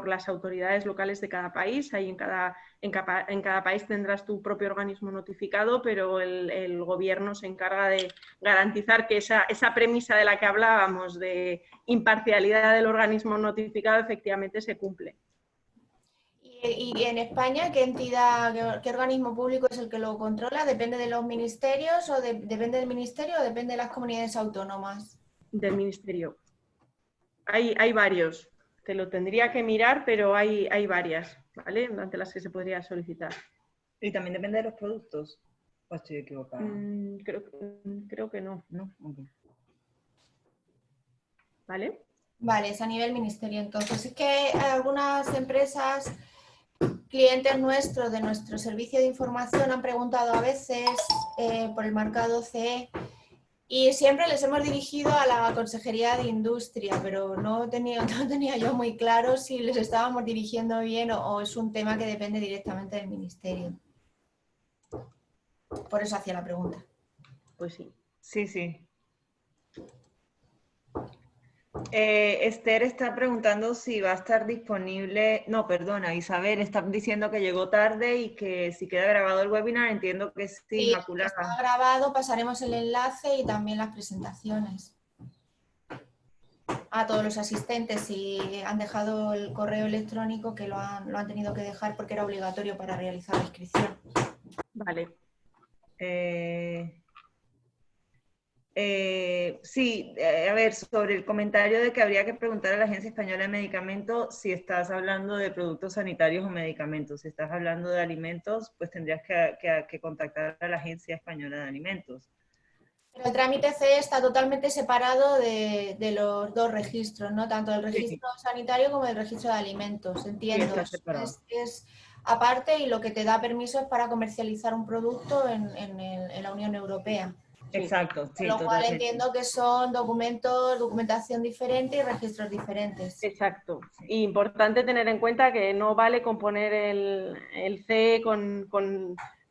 las autoridades locales de cada país. Ahí en cada país tendrás tu propio organismo notificado, pero el gobierno se encarga de garantizar que esa premisa de la que hablábamos de imparcialidad del organismo notificado efectivamente se cumple. ¿Y en España qué entidad, qué organismo público es el que lo controla? ¿Depende de los ministerios o depende del ministerio o depende de las comunidades autónomas? Del ministerio. Hay varios. Te lo tendría que mirar, pero hay varias, ¿vale? Ante las que se podría solicitar. Y también depende de los productos. ¿O estoy equivocada? Creo que no. No, ok. ¿Vale? Vale, es a nivel ministerio. Entonces, es que algunas empresas, clientes nuestros de nuestro servicio de información han preguntado a veces por el marcado CE y siempre les hemos dirigido a la Consejería de Industria, pero no tenía yo muy claro si les estábamos dirigiendo bien o es un tema que depende directamente del ministerio. Por eso hacía la pregunta. Pues sí. Sí. Esther está preguntando si va a estar disponible, no, perdona, Isabel está diciendo que llegó tarde y que si queda grabado el webinar, entiendo que sí, Sí, está Inmaculada. grabado, pasaremos el enlace y también las presentaciones a todos los asistentes si han dejado el correo electrónico que lo han tenido que dejar porque era obligatorio para realizar la inscripción. Vale. Sí, a ver, sobre el comentario de que habría que preguntar a la Agencia Española de Medicamentos si estás hablando de productos sanitarios o medicamentos. Si estás hablando de alimentos, pues tendrías que contactar a la Agencia Española de Alimentos. Pero el trámite CE está totalmente separado de los dos registros, ¿no? Tanto el registro sanitario como el registro de alimentos, entiendo. Sí, está separado. Es aparte y lo que te da permiso es para comercializar un producto en la Unión Europea. Sí. Exacto, sí, Con lo cual totalmente. entiendo que son documentación diferente y registros diferentes. Exacto. Y importante tener en cuenta que no vale con poner el CE con,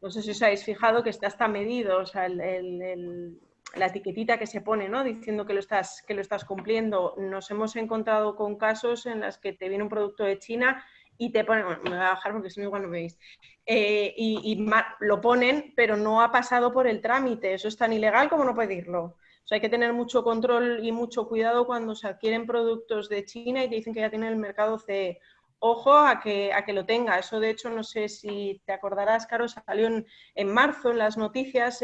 no sé si os habéis fijado que está medido, o sea, la etiquetita que se pone, ¿no? Diciendo que lo estás cumpliendo. Nos hemos encontrado con casos en los que te viene un producto de China y te ponen, bueno, me voy a bajar porque si no igual no me veis, lo ponen, pero no ha pasado por el trámite. Eso es tan ilegal como no pedirlo. O sea, hay que tener mucho control y mucho cuidado cuando se adquieren productos de China y te dicen que ya tienen el mercado CE. Ojo a que lo tenga. Eso, de hecho, no sé si te acordarás, Caro, salió en marzo en las noticias,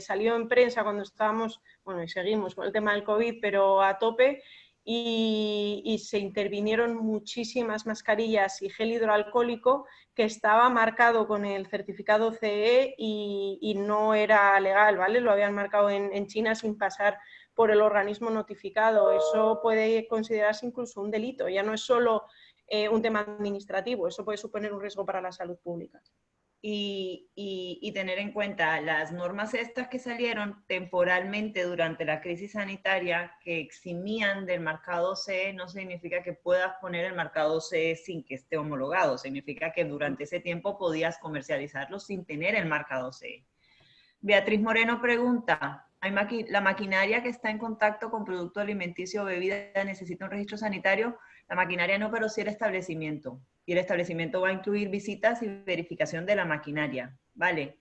salió en prensa cuando estábamos, bueno, y seguimos con el tema del COVID, pero a tope, y se intervinieron muchísimas mascarillas y gel hidroalcohólico que estaba marcado con el certificado CE y no era legal, ¿vale? Lo habían marcado en China sin pasar por el organismo notificado. Eso puede considerarse incluso un delito, ya no es solo un tema administrativo, eso puede suponer un riesgo para la salud pública. y tener en cuenta las normas estas que salieron temporalmente durante la crisis sanitaria que eximían del marcado CE, no significa que puedas poner el marcado CE sin que esté homologado, significa que durante ese tiempo podías comercializarlo sin tener el marcado CE. Beatriz Moreno pregunta, ¿la maquinaria que está en contacto con producto alimenticio o bebida necesita un registro sanitario? La maquinaria no, pero sí el establecimiento. Y el establecimiento va a incluir visitas y verificación de la maquinaria, ¿vale?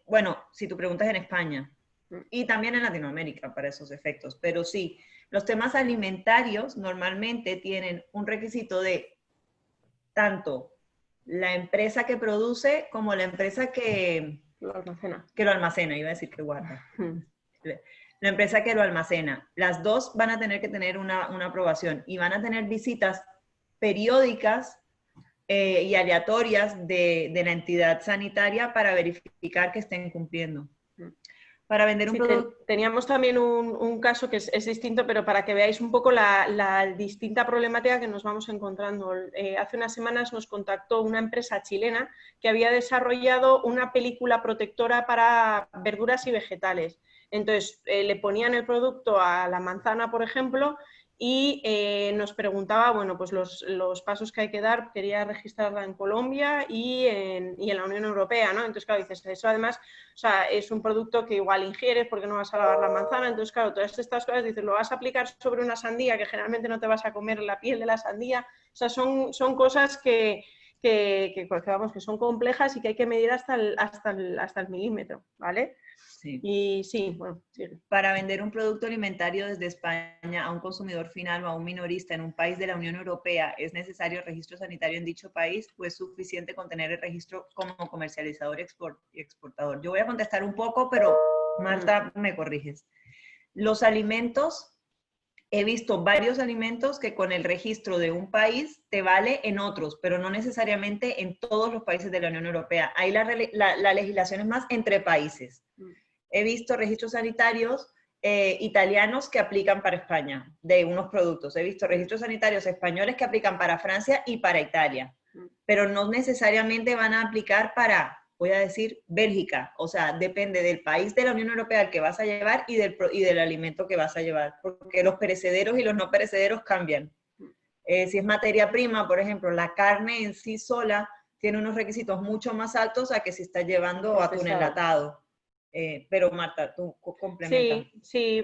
Bueno, si tu pregunta es en España y también en Latinoamérica para esos efectos, pero sí, los temas alimentarios normalmente tienen un requisito de tanto la empresa que produce como la empresa que Lo almacena. Que lo almacena, iba a decir que guarda. La empresa que lo almacena. Las dos van a tener que tener una aprobación y van a tener visitas periódicas y aleatorias de la entidad sanitaria para verificar que estén cumpliendo. Para vender un producto... Teníamos también un caso que es distinto, pero para que veáis un poco la distinta problemática que nos vamos encontrando. Hace unas semanas nos contactó una empresa chilena que había desarrollado una película protectora para verduras y vegetales. Entonces, le ponían el producto a la manzana, por ejemplo, y nos preguntaba, bueno, pues los pasos que hay que dar. Quería registrarla en Colombia y en la Unión Europea, ¿no? Entonces, claro, dices, eso además, o sea, es un producto que igual ingieres porque no vas a lavar la manzana. Entonces, claro, todas estas cosas, dices, lo vas a aplicar sobre una sandía, que generalmente no te vas a comer la piel de la sandía. O sea, son cosas que vamos, que son complejas y que hay que medir hasta el milímetro, ¿vale? Sí. Y sí, bueno, sigue. Para vender un producto alimentario desde España a un consumidor final o a un minorista en un país de la Unión Europea, ¿es necesario el registro sanitario en dicho país o es suficiente con tener el registro como comercializador y exportador? Yo voy a contestar un poco, pero Marta, me corriges. Los alimentos, he visto varios alimentos que con el registro de un país te vale en otros, pero no necesariamente en todos los países de la Unión Europea. Ahí la legislación es más entre países. He visto registros sanitarios italianos que aplican para España, de unos productos. He visto registros sanitarios españoles que aplican para Francia y para Italia, pero no necesariamente van a aplicar para, voy a decir, Bélgica. O sea, depende del país de la Unión Europea al que vas a llevar y del alimento que vas a llevar, porque los perecederos y los no perecederos cambian. Si es materia prima, por ejemplo, la carne en sí sola tiene unos requisitos mucho más altos a que si estás llevando atún enlatado. Pero Marta, tú complementa. Sí,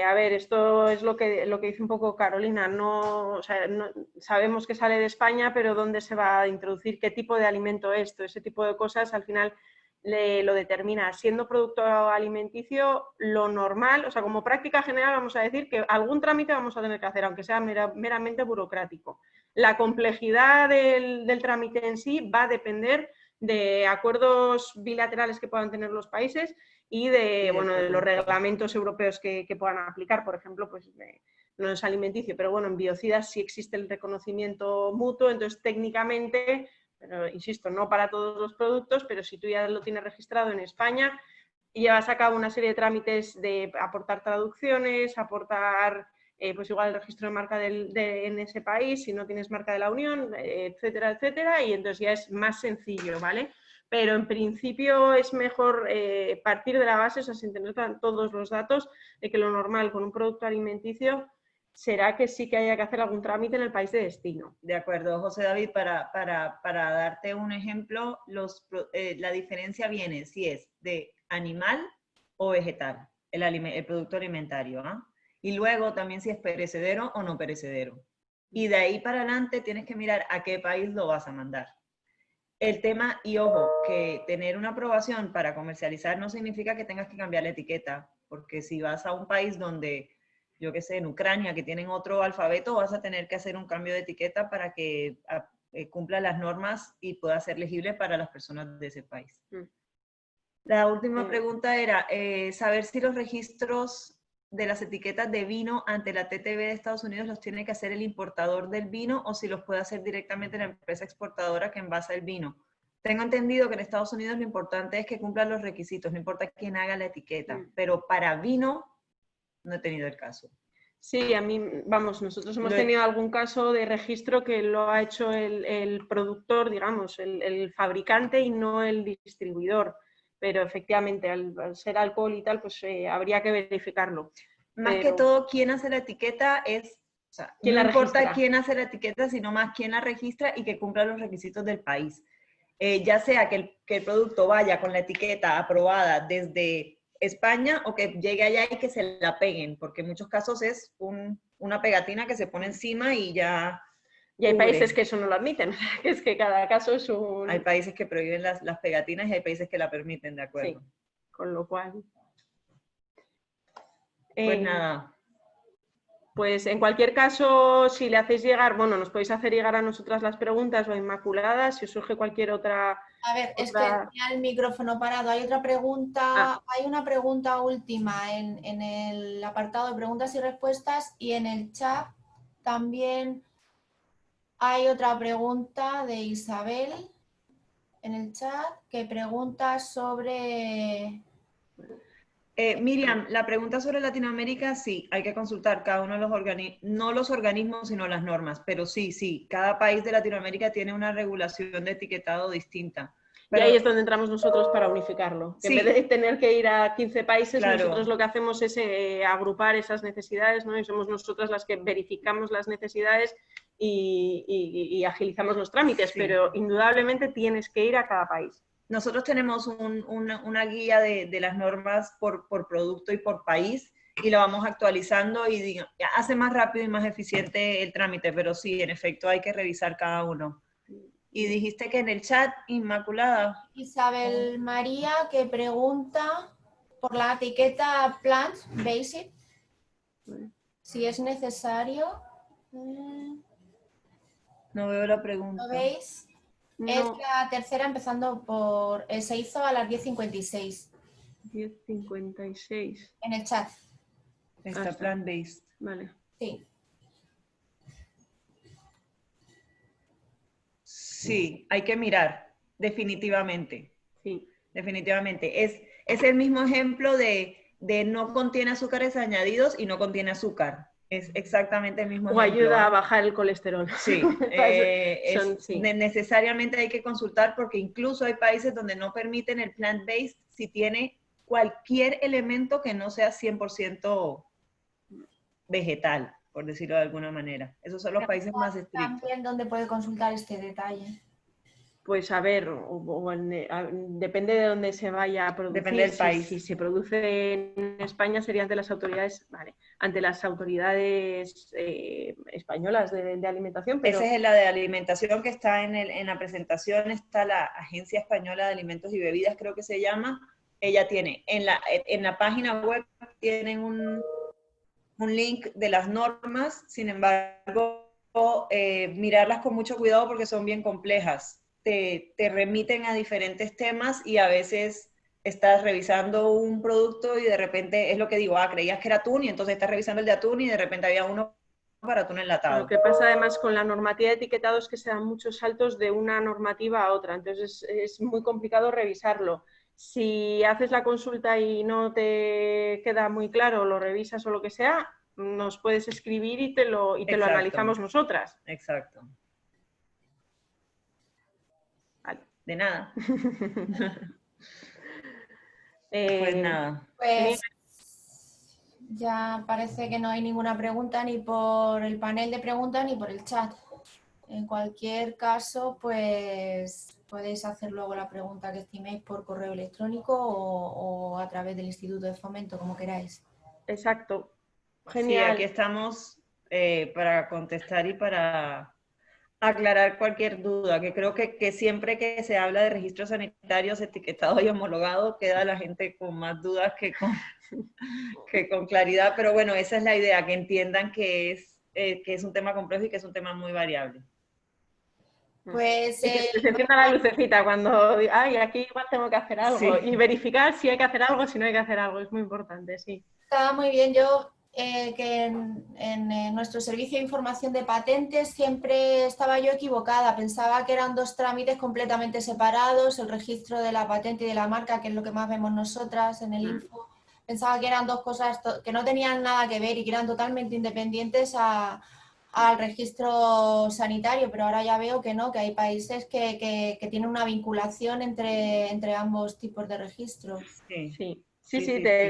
a ver, esto es lo que dice un poco Carolina. No, o sea, no, sabemos que sale de España, pero ¿dónde se va a introducir? ¿Qué tipo de alimento es esto? Ese tipo de cosas al final lo determina. Siendo producto alimenticio, lo normal, o sea, como práctica general vamos a decir que algún trámite vamos a tener que hacer, aunque sea meramente burocrático. La complejidad del trámite en sí va a depender de acuerdos bilaterales que puedan tener los países y de los reglamentos europeos que puedan aplicar. Por ejemplo, pues no es alimenticio, pero bueno, en biocidas sí existe el reconocimiento mutuo, entonces técnicamente, pero insisto, no para todos los productos, pero si tú ya lo tienes registrado en España y llevas a cabo una serie de trámites de aportar traducciones, aportar pues igual el registro de marca en ese país, si no tienes marca de la Unión, etcétera, etcétera, y entonces ya es más sencillo, ¿vale? Pero en principio es mejor partir de la base, o sea, sin tener todos los datos, de que lo normal con un producto alimenticio será que sí que haya que hacer algún trámite en el país de destino. De acuerdo, José David, para darte un ejemplo, la diferencia viene si es de animal o vegetal, el producto alimentario, ¿ah? Y luego también si es perecedero o no perecedero. Y de ahí para adelante tienes que mirar a qué país lo vas a mandar. El tema, y ojo, que tener una aprobación para comercializar no significa que tengas que cambiar la etiqueta, porque si vas a un país donde, yo qué sé, en Ucrania, que tienen otro alfabeto, vas a tener que hacer un cambio de etiqueta para que cumpla las normas y pueda ser legible para las personas de ese país. La última pregunta era saber si los registros de las etiquetas de vino ante la TTB de Estados Unidos los tiene que hacer el importador del vino o si los puede hacer directamente la empresa exportadora que envasa el vino. Tengo entendido que en Estados Unidos lo importante es que cumplan los requisitos, no importa quién haga la etiqueta, pero para vino no he tenido el caso. Sí, a mí, vamos, nosotros hemos tenido algún caso de registro que lo ha hecho el productor, digamos, el fabricante y no el distribuidor. Pero efectivamente, al ser alcohol y tal, pues habría que verificarlo. Más que todo, quién hace la etiqueta es, o sea, ¿Quién no la importa registra? quién hace la etiqueta, sino más quién la registra y que cumpla los requisitos del país. Ya sea que el producto vaya con la etiqueta aprobada desde España o que llegue allá y que se la peguen, porque en muchos casos es una pegatina que se pone encima y ya Y hay cubre. países que eso no lo admiten, que es que cada caso es un... Hay países que prohíben las pegatinas y hay países que la permiten, ¿de acuerdo? Sí, con lo cual... Pues nada. Pues en cualquier caso, si le hacéis llegar, bueno, nos podéis hacer llegar a nosotras las preguntas o a Inmaculada, si os surge cualquier otra... A ver, es que tenía el micrófono parado. Hay otra pregunta, hay una pregunta última en el apartado de preguntas y respuestas y en el chat también hay otra pregunta de Isabel en el chat que pregunta sobre... Miriam, la pregunta sobre Latinoamérica, sí, hay que consultar cada uno de los organismos, no los organismos, sino las normas, pero sí, cada país de Latinoamérica tiene una regulación de etiquetado distinta. Pero, y ahí es donde entramos nosotros para unificarlo. Que sí, en vez de tener que ir a 15 países, claro, nosotros lo que hacemos es agrupar esas necesidades, ¿no? Y somos nosotras las que verificamos las necesidades y agilizamos los trámites, sí. pero indudablemente tienes que ir a cada país. Nosotros tenemos una guía de las normas por producto y por país y lo vamos actualizando y hace más rápido y más eficiente el trámite, pero sí, en efecto, hay que revisar cada uno. Y dijiste que en el chat, Inmaculada. Isabel María que pregunta por la etiqueta Plant Basic, si es necesario. No veo la pregunta. ¿Lo veis? No. Es la tercera empezando por... se hizo a las 10:56. 10:56. En el chat. Está plant-based. Vale. Sí. Sí, hay que mirar, definitivamente. Sí. Definitivamente. Es el mismo ejemplo de no contiene azúcares añadidos y no contiene azúcar. Es exactamente el mismo ejemplo. O ayuda a bajar el colesterol. Sí, necesariamente hay que consultar porque incluso hay países donde no permiten el plant-based si tiene cualquier elemento que no sea 100% vegetal, por decirlo de alguna manera. Esos son los países más estrictos. También donde puede consultar este detalle. Pues a ver, depende de dónde se vaya a producir. Depende del país. Si se produce en España sería ante las autoridades, ante las autoridades españolas de alimentación. Pero... Esa es la de alimentación que está en la presentación, está la Agencia Española de Alimentos y Bebidas, creo que se llama. Ella tiene, en la página web tienen un link de las normas, sin embargo, mirarlas con mucho cuidado porque son bien complejas. Te remiten a diferentes temas y a veces estás revisando un producto y de repente es lo que digo, creías que era atún y entonces estás revisando el de atún y de repente había uno para atún enlatado. Lo que pasa además con la normativa de etiquetado es que se dan muchos saltos de una normativa a otra, entonces es muy complicado revisarlo. Si haces la consulta y no te queda muy claro, lo revisas o lo que sea, nos puedes escribir y te lo analizamos nosotras. Exacto. Vale. De nada. Pues nada. Pues ya parece que no hay ninguna pregunta ni por el panel de preguntas ni por el chat. En cualquier caso, pues podéis hacer luego la pregunta que estiméis por correo electrónico o a través del Instituto de Fomento, como queráis. Exacto. Genial. Sí, aquí estamos para contestar y para aclarar cualquier duda, que creo que siempre que se habla de registros sanitarios etiquetado y homologado, queda la gente con más dudas que con claridad, pero bueno, esa es la idea, que entiendan que es un tema complejo y que es un tema muy variable. Pues se encienda la lucecita cuando, aquí igual tengo que hacer algo, sí. Y verificar si hay que hacer algo, si no hay que hacer algo, es muy importante, sí. Está muy bien, yo que en nuestro servicio de información de patentes siempre estaba yo equivocada, pensaba que eran dos trámites completamente separados, el registro de la patente y de la marca, que es lo que más vemos nosotras en el info, pensaba que eran dos cosas que no tenían nada que ver y que eran totalmente independientes al registro sanitario, pero ahora ya veo que no, que hay países que tienen una vinculación entre ambos tipos de registros.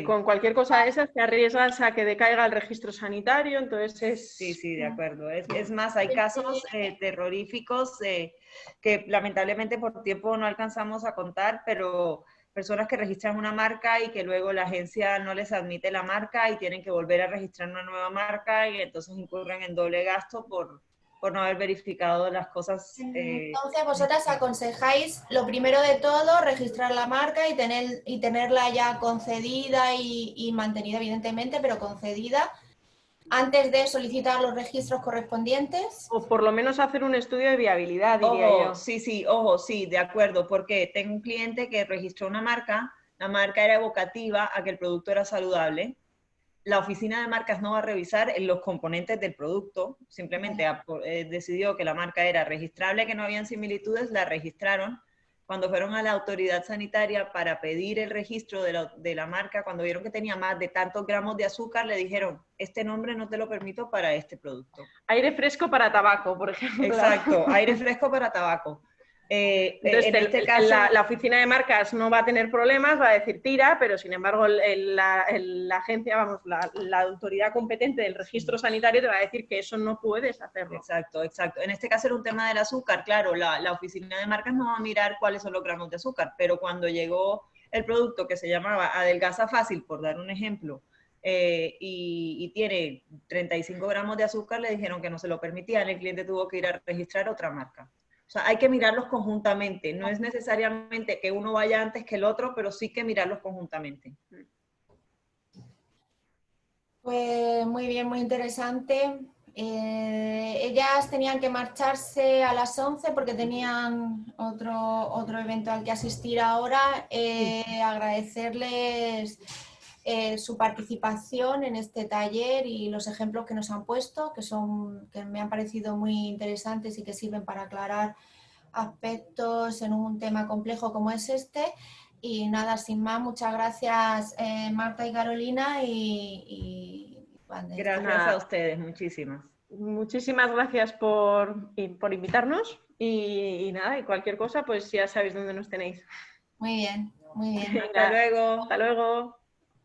Con cualquier cosa de esas te arriesgas a que decaiga el registro sanitario, entonces es... Sí, de acuerdo. Es más, hay casos terroríficos que lamentablemente por tiempo no alcanzamos a contar, pero personas que registran una marca y que luego la agencia no les admite la marca y tienen que volver a registrar una nueva marca y entonces incurren en doble gasto por no haber verificado las cosas. Entonces, vosotras aconsejáis, lo primero de todo, registrar la marca y tenerla ya concedida y mantenida, evidentemente, pero concedida antes de solicitar los registros correspondientes. O por lo menos hacer un estudio de viabilidad, diría yo. Sí, de acuerdo, porque tengo un cliente que registró una marca, la marca era evocativa a que el producto era saludable. La oficina de marcas no va a revisar los componentes del producto, simplemente decidió que la marca era registrable, que no habían similitudes, la registraron. Cuando fueron a la autoridad sanitaria para pedir el registro de la marca, cuando vieron que tenía más de tantos gramos de azúcar, le dijeron, este nombre no te lo permito para este producto. Aire fresco para tabaco, por ejemplo. Exacto, aire fresco para tabaco. Entonces, en este caso, la oficina de marcas no va a tener problemas, va a decir tira, pero sin embargo la agencia, vamos, la autoridad competente del registro sanitario te va a decir que eso no puedes hacerlo. Exacto. En este caso era un tema del azúcar, claro, la oficina de marcas no va a mirar cuáles son los gramos de azúcar, pero cuando llegó el producto que se llamaba Adelgaza Fácil, por dar un ejemplo, y tiene 35 gramos de azúcar, le dijeron que no se lo permitían, el cliente tuvo que ir a registrar otra marca. O sea, hay que mirarlos conjuntamente. No es necesariamente que uno vaya antes que el otro, pero sí que mirarlos conjuntamente. Pues muy bien, muy interesante. Ellas tenían que marcharse a las 11 porque tenían otro evento al que asistir ahora. Agradecerles su participación en este taller y los ejemplos que nos han puesto, que me han parecido muy interesantes y que sirven para aclarar aspectos en un tema complejo como es este. Y nada, sin más, muchas gracias Marta y Carolina Gracias a ustedes, muchísimas. Muchísimas gracias por invitarnos y nada, y cualquier cosa, pues ya sabéis dónde nos tenéis. Muy bien, muy bien. Hasta luego. Hasta luego.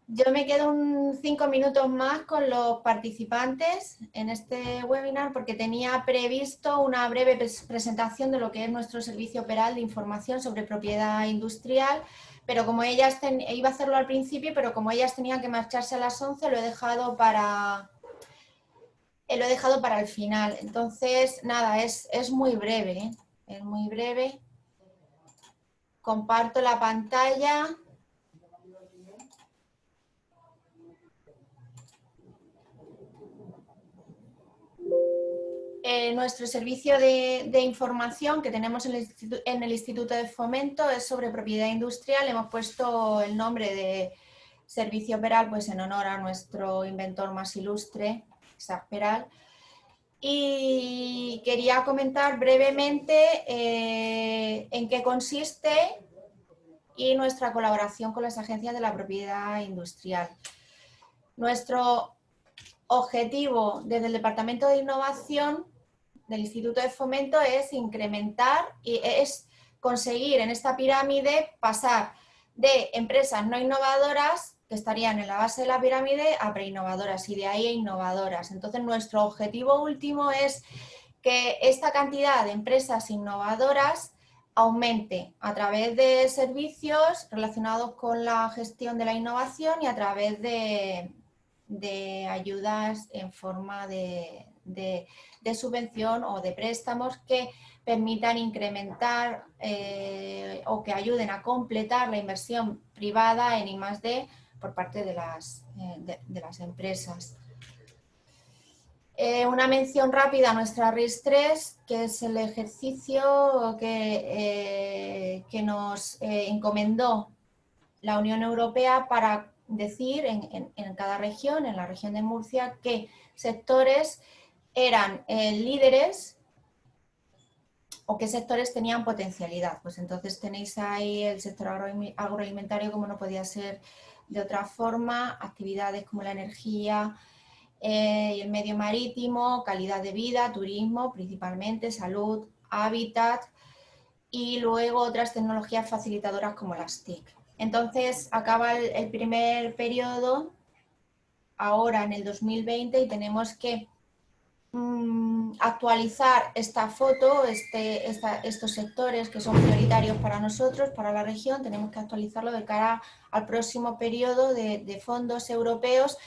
Yo me quedo 5 minutos más con los participantes en este webinar porque tenía previsto una breve presentación de lo que es nuestro servicio Peral de información sobre propiedad industrial, pero como ellas iba a hacerlo al principio, pero como ellas tenían que marcharse a las 11, lo he dejado para el final. Entonces, nada, es muy breve, ¿eh? Es muy breve. Comparto la pantalla. Nuestro servicio de información que tenemos en el Instituto de Fomento es sobre propiedad industrial. Hemos puesto el nombre de Servicio Peral pues en honor a nuestro inventor más ilustre, Isaac Peral. Y quería comentar brevemente en qué consiste y nuestra colaboración con las agencias de la propiedad industrial. Nuestro objetivo desde el Departamento de Innovación del Instituto de Fomento es incrementar y es conseguir en esta pirámide pasar de empresas no innovadoras que estarían en la base de la pirámide a preinnovadoras y de ahí a innovadoras. Entonces nuestro objetivo último es que esta cantidad de empresas innovadoras aumente a través de servicios relacionados con la gestión de la innovación y a través de ayudas en forma de subvención o de préstamos que permitan incrementar o que ayuden a completar la inversión privada en I+D por parte de las empresas. Una mención rápida a nuestra RIS3, que es el ejercicio que nos encomendó la Unión Europea para decir en cada región, en la región de Murcia, qué sectores eran líderes o qué sectores tenían potencialidad. Pues entonces tenéis ahí el sector agroalimentario, como no podía ser de otra forma, actividades como la energía y el medio marítimo, calidad de vida, turismo principalmente, salud, hábitat y luego otras tecnologías facilitadoras como las TIC. Entonces acaba el primer periodo ahora en el 2020 y tenemos que actualizar esta foto, estos sectores que son prioritarios para nosotros, para la región, tenemos que actualizarlo de cara al próximo periodo de fondos europeos,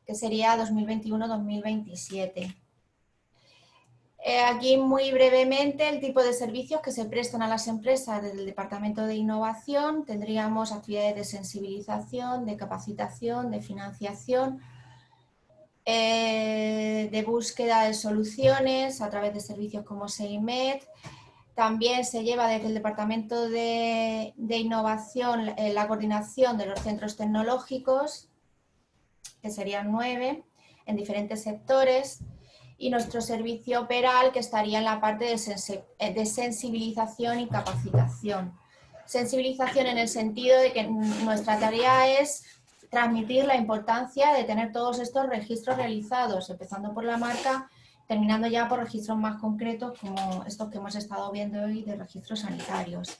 que sería 2021-2027. Aquí muy brevemente el tipo de servicios que se prestan a las empresas desde el Departamento de Innovación. Tendríamos actividades de sensibilización, de capacitación, de financiación, de búsqueda de soluciones a través de servicios como SEIMED. También se lleva desde el Departamento de Innovación la coordinación de los centros tecnológicos, que serían 9, en diferentes sectores, y nuestro servicio PERAL, que estaría en la parte de sensibilización y capacitación. Sensibilización en el sentido de que nuestra tarea es transmitir la importancia de tener todos estos registros realizados, empezando por la marca, terminando ya por registros más concretos como estos que hemos estado viendo hoy de registros sanitarios.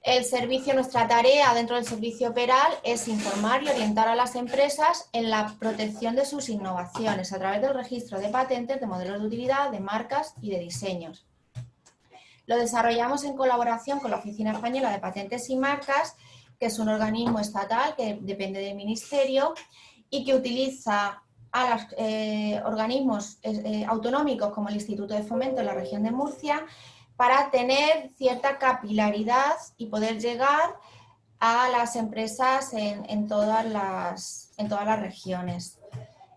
El servicio, nuestra tarea dentro del servicio PERAL es informar y orientar a las empresas en la protección de sus innovaciones a través del registro de patentes, de modelos de utilidad, de marcas y de diseños. Lo desarrollamos en colaboración con la Oficina Española de Patentes y Marcas, que es un organismo estatal que depende del Ministerio y que utiliza a los organismos autonómicos como el Instituto de Fomento en la región de Murcia para tener cierta capilaridad y poder llegar a las empresas en todas las regiones.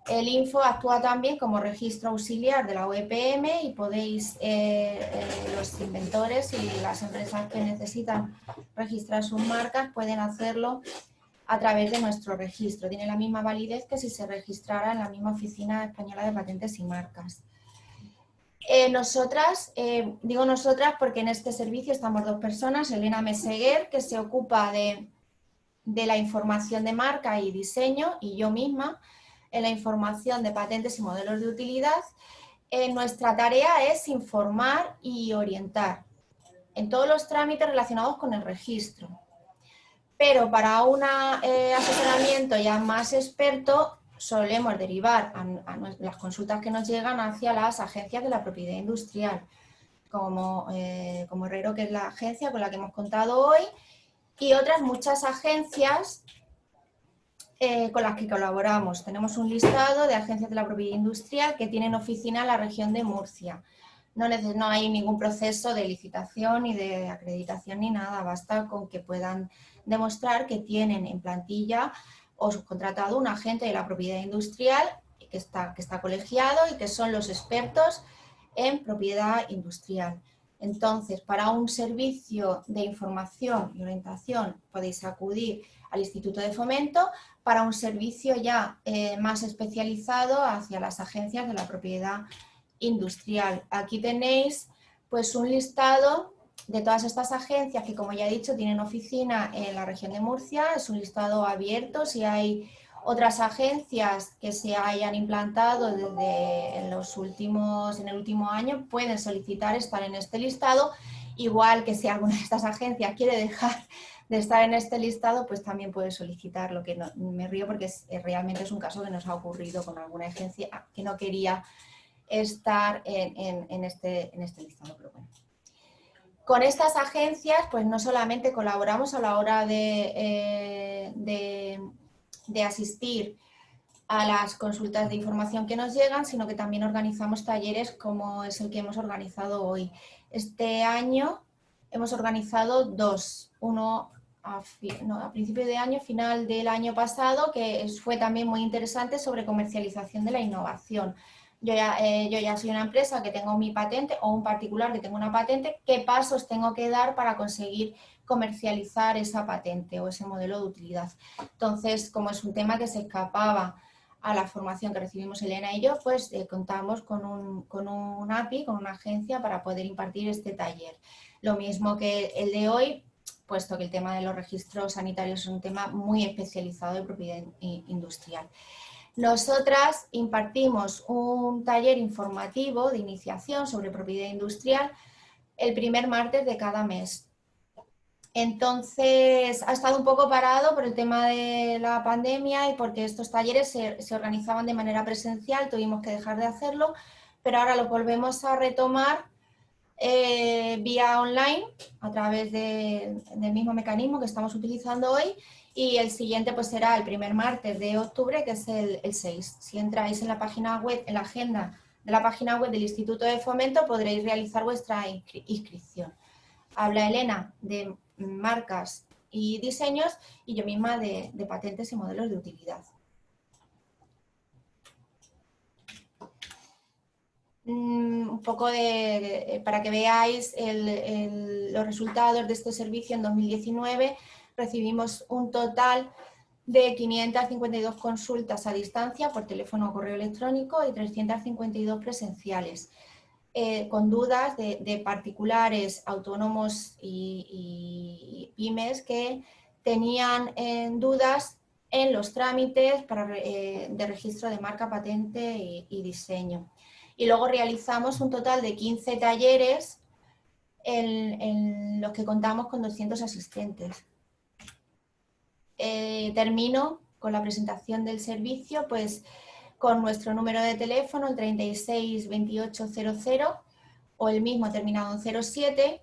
El Info actúa también como registro auxiliar de la OEPM y podéis, los inventores y las empresas que necesitan registrar sus marcas pueden hacerlo a través de nuestro registro. Tiene la misma validez que si se registrara en la misma Oficina Española de Patentes y Marcas. Digo nosotras porque en este servicio estamos 2 personas, Elena Meseguer, que se ocupa de la información de marca y diseño, y yo misma en la información de patentes y modelos de utilidad. Nuestra tarea es informar y orientar en todos los trámites relacionados con el registro. Pero para un asesoramiento ya más experto, solemos derivar a las consultas que nos llegan hacia las agencias de la propiedad industrial, como Herrero, que es la agencia con la que hemos contado hoy, y otras muchas agencias con las que colaboramos. Tenemos un listado de agencias de la propiedad industrial que tienen oficina en la región de Murcia. No hay ningún proceso de licitación ni de acreditación ni nada, basta con que puedan demostrar que tienen en plantilla o subcontratado un agente de la propiedad industrial que está colegiado y que son los expertos en propiedad industrial. Entonces, para un servicio de información y orientación podéis acudir al Instituto de Fomento, para un servicio ya más especializado hacia las agencias de la propiedad industrial. Aquí tenéis pues un listado de todas estas agencias que, como ya he dicho, tienen oficina en la región de Murcia. Es un listado abierto. Si hay otras agencias que se hayan implantado en el último año, pueden solicitar estar en este listado, igual que si alguna de estas agencias quiere dejar de estar en este listado, pues también puede solicitarlo, que no, me río porque realmente es un caso que nos ha ocurrido con alguna agencia que no quería estar en este listado, pero bueno. Con estas agencias, pues no solamente colaboramos a la hora de asistir a las consultas de información que nos llegan, sino que también organizamos talleres como es el que hemos organizado hoy. Este año hemos organizado 2, uno a principio de año, final del año pasado, que fue también muy interesante, sobre comercialización de la innovación. Yo ya soy una empresa que tengo mi patente, o un particular que tengo una patente, ¿qué pasos tengo que dar para conseguir comercializar esa patente o ese modelo de utilidad? Entonces, como es un tema que se escapaba a la formación que recibimos Elena y yo, pues contamos con un API, con una agencia para poder impartir este taller. Lo mismo que el de hoy, puesto que el tema de los registros sanitarios es un tema muy especializado de propiedad industrial. Nosotras impartimos un taller informativo de iniciación sobre propiedad industrial el primer martes de cada mes. Entonces, ha estado un poco parado por el tema de la pandemia y porque estos talleres se organizaban de manera presencial, tuvimos que dejar de hacerlo, pero ahora lo volvemos a retomar vía online a través del mismo mecanismo que estamos utilizando hoy, y el siguiente pues será el primer martes de octubre, que es el 6. Si entráis en la página web, en la agenda de la página web del Instituto de Fomento, podréis realizar vuestra inscripción. Habla Elena de marcas y diseños y yo misma de patentes y modelos de utilidad. Un poco para que veáis los resultados de este servicio. En 2019 recibimos un total de 552 consultas a distancia por teléfono o correo electrónico y 352 presenciales, con dudas de particulares, autónomos y pymes que tenían dudas en los trámites de registro de marca, patente y diseño. Y luego realizamos un total de 15 talleres en los que contamos con 200 asistentes. Termino con la presentación del servicio, pues con nuestro número de teléfono, el 36 28 00, o el mismo terminado en 07,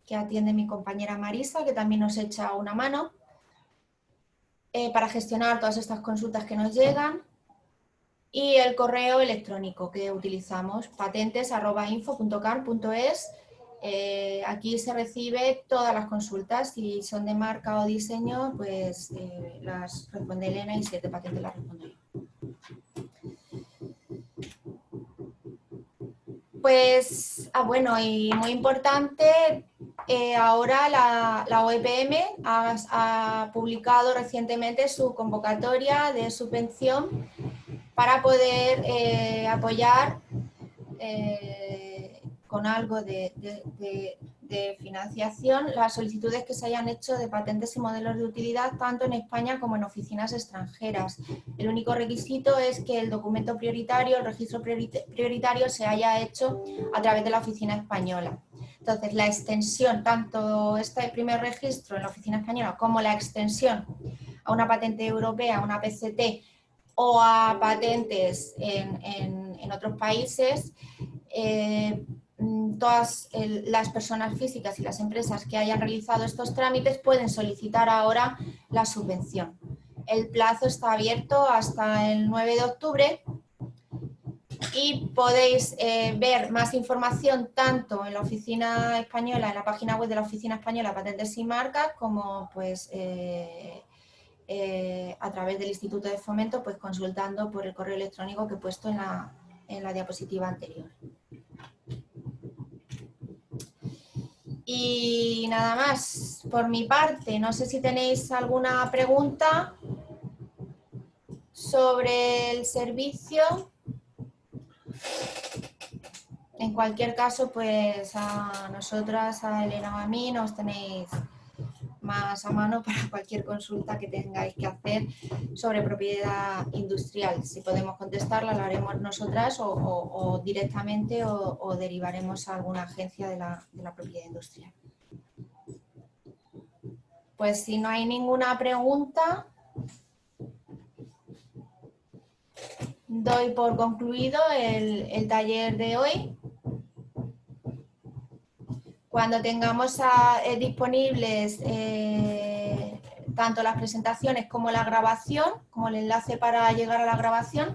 que atiende mi compañera Marisa, que también nos echa una mano, para gestionar todas estas consultas que nos llegan. Y el correo electrónico que utilizamos, patentes@info.car.es. Aquí se recibe todas las consultas. Si son de marca o diseño, pues las responde Elena, y si es de patente las respondo yo. Pues, bueno, y muy importante, ahora la OEPM ha publicado recientemente su convocatoria de subvención para poder apoyar con algo de financiación las solicitudes que se hayan hecho de patentes y modelos de utilidad, tanto en España como en oficinas extranjeras. El único requisito es que el documento prioritario, el registro prioritario, se haya hecho a través de la oficina española. Entonces, la extensión, tanto este primer registro en la oficina española como la extensión a una patente europea, a una PCT, o a patentes en otros países, todas las personas físicas y las empresas que hayan realizado estos trámites pueden solicitar ahora la subvención. El plazo está abierto hasta el 9 de octubre y podéis ver más información tanto en la oficina española, en la página web de la oficina española Patentes y Marcas, como pues a través del Instituto de Fomento, pues consultando por el correo electrónico que he puesto en la diapositiva anterior. Y nada más por mi parte. No sé si tenéis alguna pregunta sobre el servicio. En cualquier caso, pues a nosotras, a Elena o a mí, nos tenéis más a mano para cualquier consulta que tengáis que hacer sobre propiedad industrial. Si podemos contestarla, la haremos nosotras o directamente o derivaremos a alguna agencia de la propiedad industrial. Pues si no hay ninguna pregunta, doy por concluido el taller de hoy. Cuando tengamos disponibles tanto las presentaciones como la grabación, como el enlace para llegar a la grabación,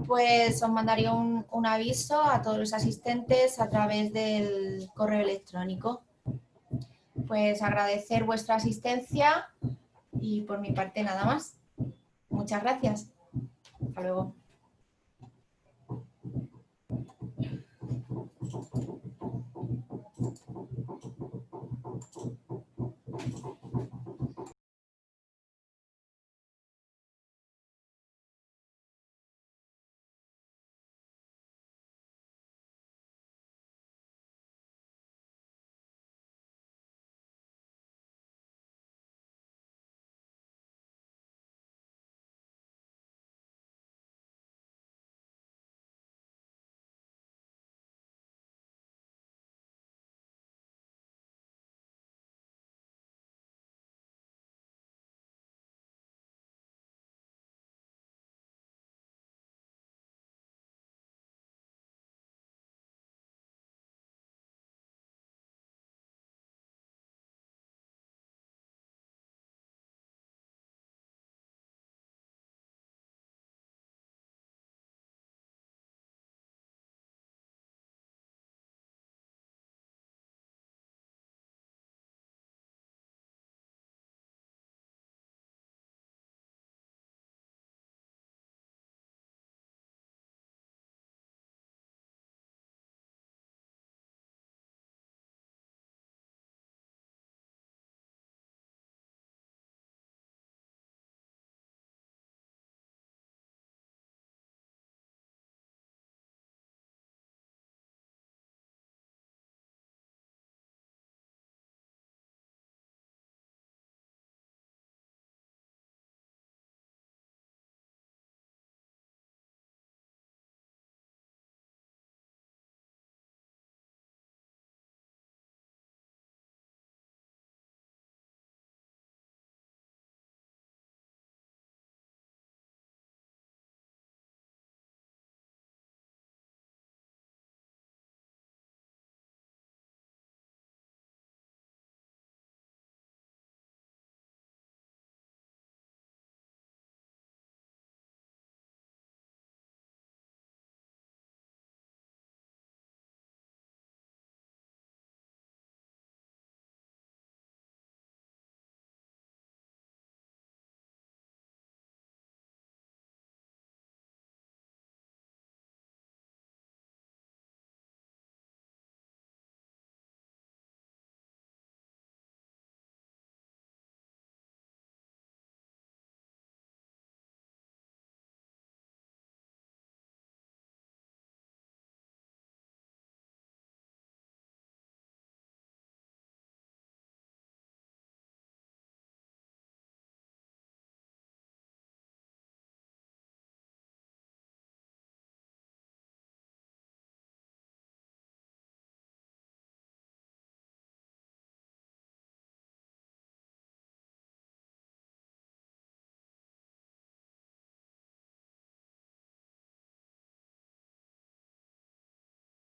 pues os mandaré un aviso a todos los asistentes a través del correo electrónico. Pues agradecer vuestra asistencia y por mi parte nada más. Muchas gracias. Hasta luego.